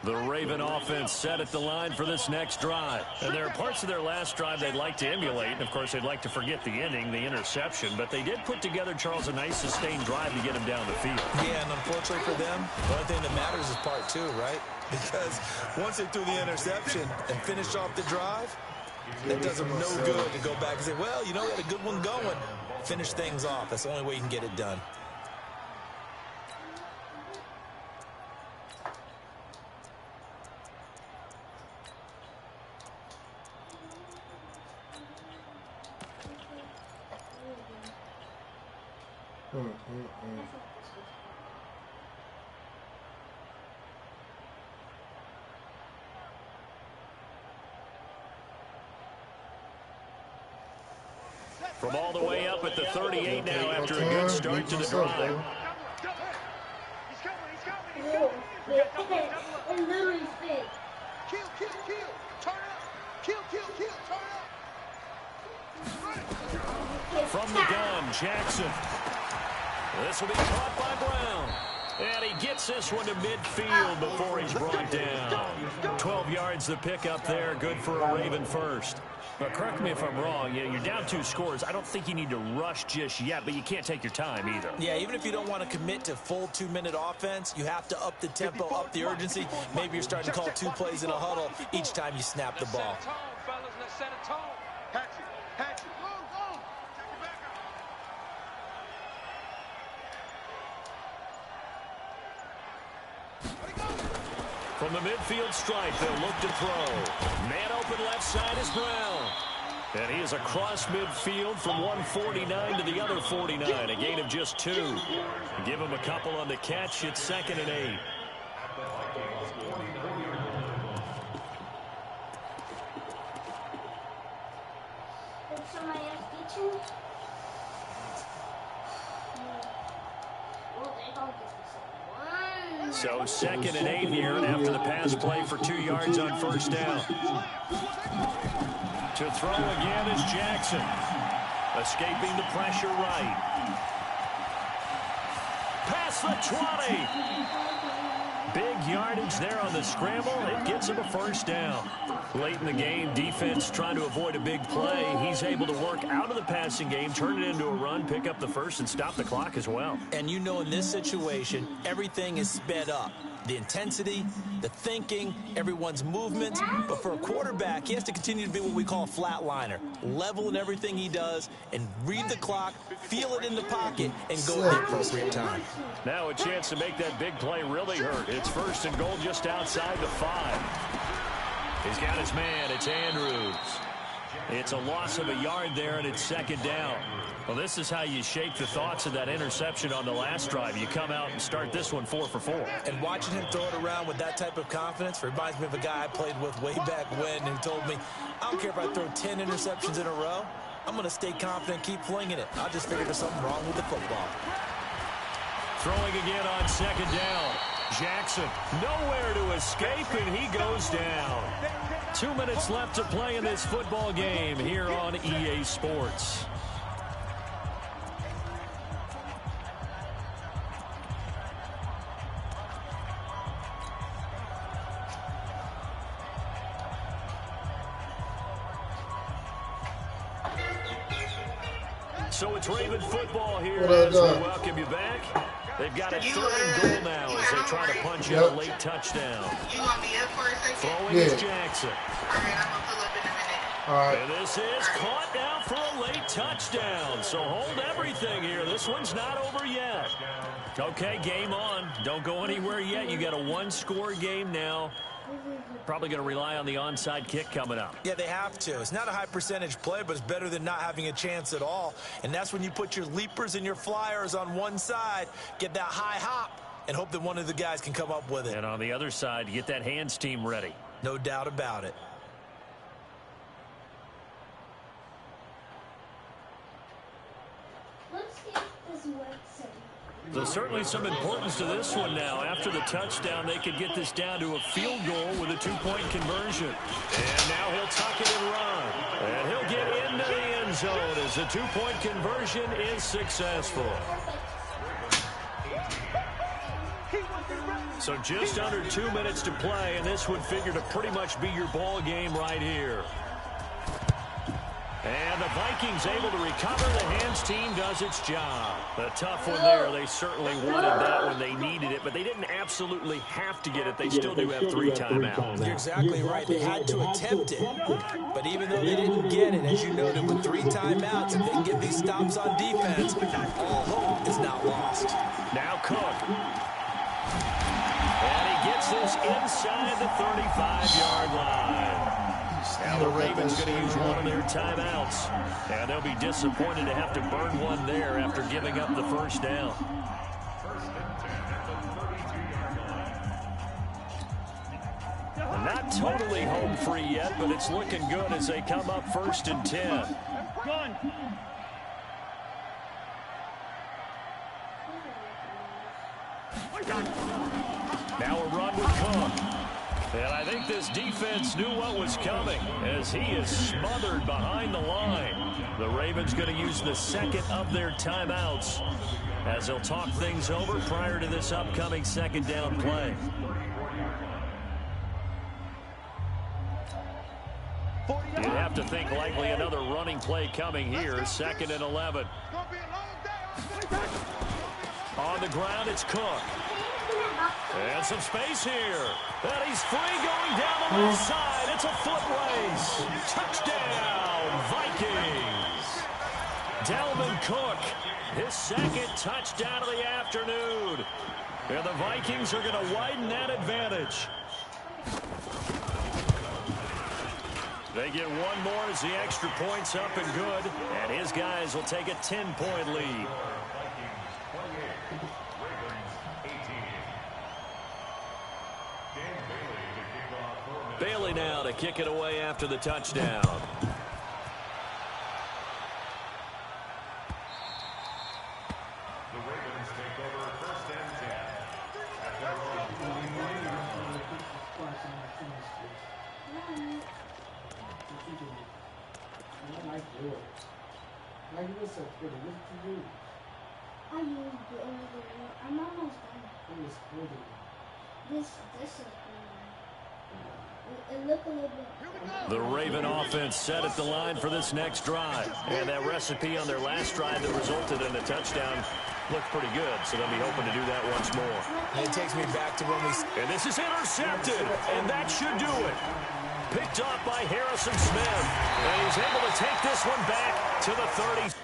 Speaker 5: The Raven offense set at the line for this next drive. And there are parts of their last drive they'd like to emulate. And, of course, they'd like to forget the ending, the interception. But they did put together, Charles, a nice sustained drive to get him down the field.
Speaker 6: Yeah, and unfortunately for them, the only thing that matters is part 2, right? Because once they threw the interception and finished off the drive, that does them no good to go back and say, well, you know, we had a good one going. Finish things off. That's the only way you can get it done.
Speaker 5: From all the way up at the 38 now after a good start to the drive.
Speaker 1: It literally fit.
Speaker 7: Kill, turn up. Kill, turn up.
Speaker 5: From the gun, Jackson. This will be caught by Brown. And he gets this one to midfield before he's brought down. 12 yards the pickup there. Good for a Raven first. But correct me if I'm wrong. You're down 2 scores. I don't think you need to rush just yet, but you can't take your time either.
Speaker 6: Yeah, even if you don't want to commit to full 2-minute offense, you have to up the tempo, up the urgency. Maybe you're starting to call 2 plays in a huddle each time you snap the ball.
Speaker 5: From the midfield stripe, they'll look to throw. Man open left side is Brown. And he is across midfield from 149 to the other 49. A gain of just 2. Give him a couple on the catch. It's 2nd and 8. So 2nd and 8 here after the pass play for 2 yards on first down. To throw again is Jackson. Escaping the pressure right. Past the 20. Big yardage there on the scramble. It gets him a first down. Late in the game, defense trying to avoid a big play. He's able to work out of the passing game, turn it into a run, pick up the first, and stop the clock as well.
Speaker 6: And you know in this situation, everything is sped up. The intensity, the thinking, everyone's movement. But for a quarterback, he has to continue to be what we call a flatliner. Level in everything he does and read the clock, feel it in the pocket, and go at the appropriate time.
Speaker 5: Now a chance to make that big play really hurt. It's 1st and goal just outside the 5. He's got his man. It's Andrews. It's a loss of a yard there, and it's 2nd down. Well, this is how you shake the thoughts of that interception on the last drive. You come out and start this one 4 for 4.
Speaker 6: And watching him throw it around with that type of confidence reminds me of a guy I played with way back when who told me, I don't care if I throw 10 interceptions in a row. I'm going to stay confident, keep flinging it. I just figured there's something wrong with the football.
Speaker 5: Throwing again on 2nd down. Jackson nowhere to escape, and he goes down. 2 minutes left to play in this football game here on EA Sports. So it's Raven football here as we welcome you back. They've got a 3rd and goal now as they try to punch in a late touchdown. Throwing is Jackson. And this is caught now for a late touchdown. So hold everything here. This one's not over yet. Okay, game on. Don't go anywhere yet. You got a 1-score game now. Probably going to rely on the onside kick coming up.
Speaker 6: Yeah, they have to. It's not a high percentage play, but it's better than not having a chance at all. And that's when you put your leapers and your flyers on one side, get that high hop, and hope that one of the guys can come up with it.
Speaker 5: And on the other side, get that hands team ready.
Speaker 6: No doubt about it.
Speaker 1: Let's get this work set.
Speaker 5: There's certainly some importance to this one now. After the touchdown, they could get this down to a field goal with a 2-point conversion. And now he'll tuck it and run. And he'll get into the end zone as the 2-point conversion is successful. So just under 2 minutes to play, and this would figure to pretty much be your ball game right here. And the Vikings able to recover. The hands team does its job. A tough one there. They certainly wanted that when they needed it, but they didn't absolutely have to get it. They still do have 3 timeouts.
Speaker 6: You're exactly right. They had to attempt it. But even though they didn't get it, as you noted, with 3 timeouts, if they can get these stops on defense, all hope is not lost.
Speaker 5: Now Cook. And he gets this inside the 35-yard line. Now the Ravens going to use one of their timeouts. And they'll be disappointed to have to burn one there after giving up the first down. Not totally home free yet, but it's looking good as they come up 1st and 10. Now a run with Cook. And I think this defense knew what was coming as he is smothered behind the line. The Ravens going to use the second of their timeouts as they'll talk things over prior to this upcoming second down play. You'd have to think likely another running play coming here. 2nd and 11. On the ground, it's Cook. And some space here. And he's free going down the left side. It's a foot race. Touchdown, Vikings. Dalvin Cook, his second touchdown of the afternoon. And the Vikings are going to widen that advantage. They get one more as the extra point's up and good. And his guys will take a 10-point lead. Bailey now to kick it away after the touchdown.
Speaker 8: The Ravens take over 1st and
Speaker 1: 10. I'm almost done. This is it look a little bit.
Speaker 5: The Raven offense set at the line for this next drive. And that recipe on their last drive that resulted in a touchdown looked pretty good. So they'll be hoping to do that once more.
Speaker 6: And it takes me back to when we...
Speaker 5: And this is intercepted. And that should do it. Picked off by Harrison Smith. And he's able to take this one back to the 30.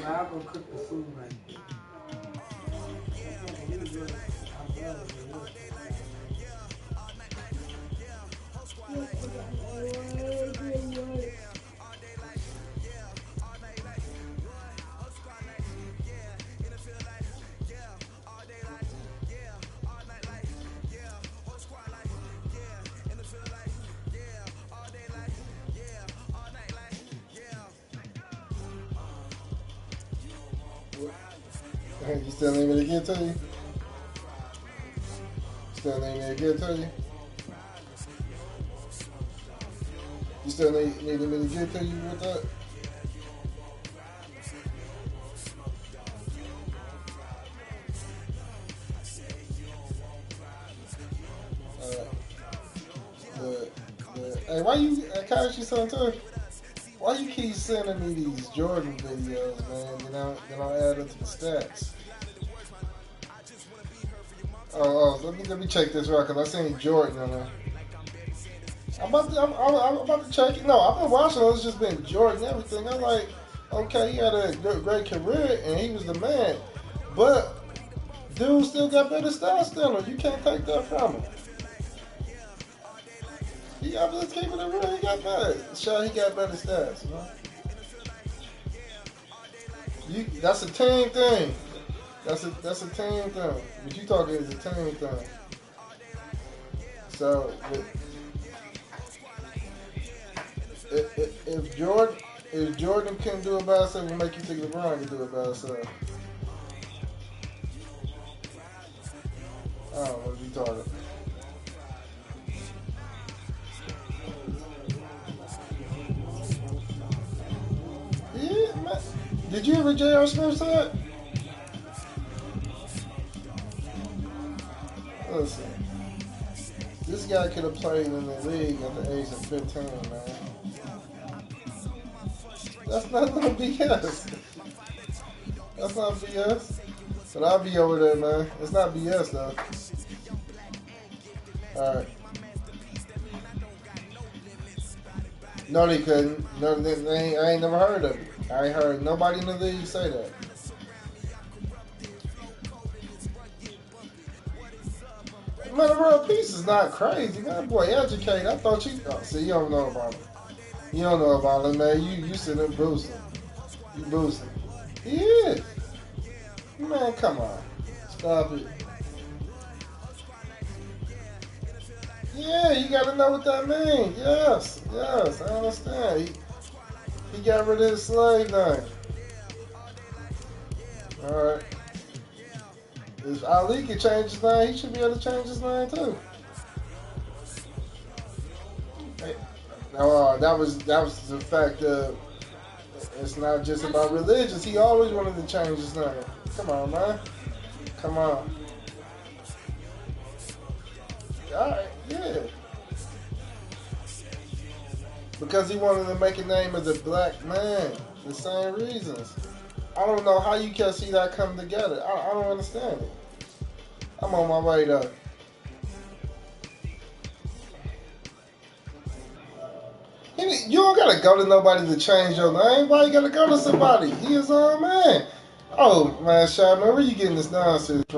Speaker 10: Well, I'll go cook the food right now.
Speaker 2: You still need me to get to you? Still need me to get to you? You still need me to get to you with that? Hey, why you, Kyle, you son too? Why you keep sending me these Jordan videos, man? Then I'll add them to the stats. Oh, let me check this out, because I seen Jordan on there. I'm about to check it. No, I've been watching it. It's just been Jordan and everything. I'm like, okay, he had a great career, and he was the man. But dude still got better stats than him. You can't take that from him. I'm just keeping it real. He got better. Sure, he got better stats, man. That's a team thing. That's a team thing. What you talking is a team thing. So if Jordan couldn't do it by himself, it'll make you think LeBron can do it by himself. I don't know what you talking. Yeah, man. Did you ever J.R. Smith said? Listen, this guy could have played in the league at the age of 15, man. That's not no BS. That's not BS. But I'll be over there, man. It's not BS, though. Alright. No, they couldn't. No, I ain't never heard of it. I ain't heard nobody in the league say that. Man, the real piece is not crazy. Man, boy, educate. I thought you... Oh, see, you don't know about it. You don't know about it, man. You sit there boosting. You boosting. He is. Man, come on. Stop it. Yeah, you got to know what that means. Yes, I understand. He got rid of his slave name. Alright. If Ali can change his name, he should be able to change his name too. Hey, that was the fact of it's not just about religious. He always wanted to change his name. Come on, man. Come on. Alright, yeah. Because he wanted to make a name as a black man. The same reasons. I don't know how you can see that come together. I don't understand it. I'm on my way though. You don't gotta go to nobody to change your name. Why you gotta go to somebody? He his own man. Oh man, Shy, man, where you getting this nonsense from?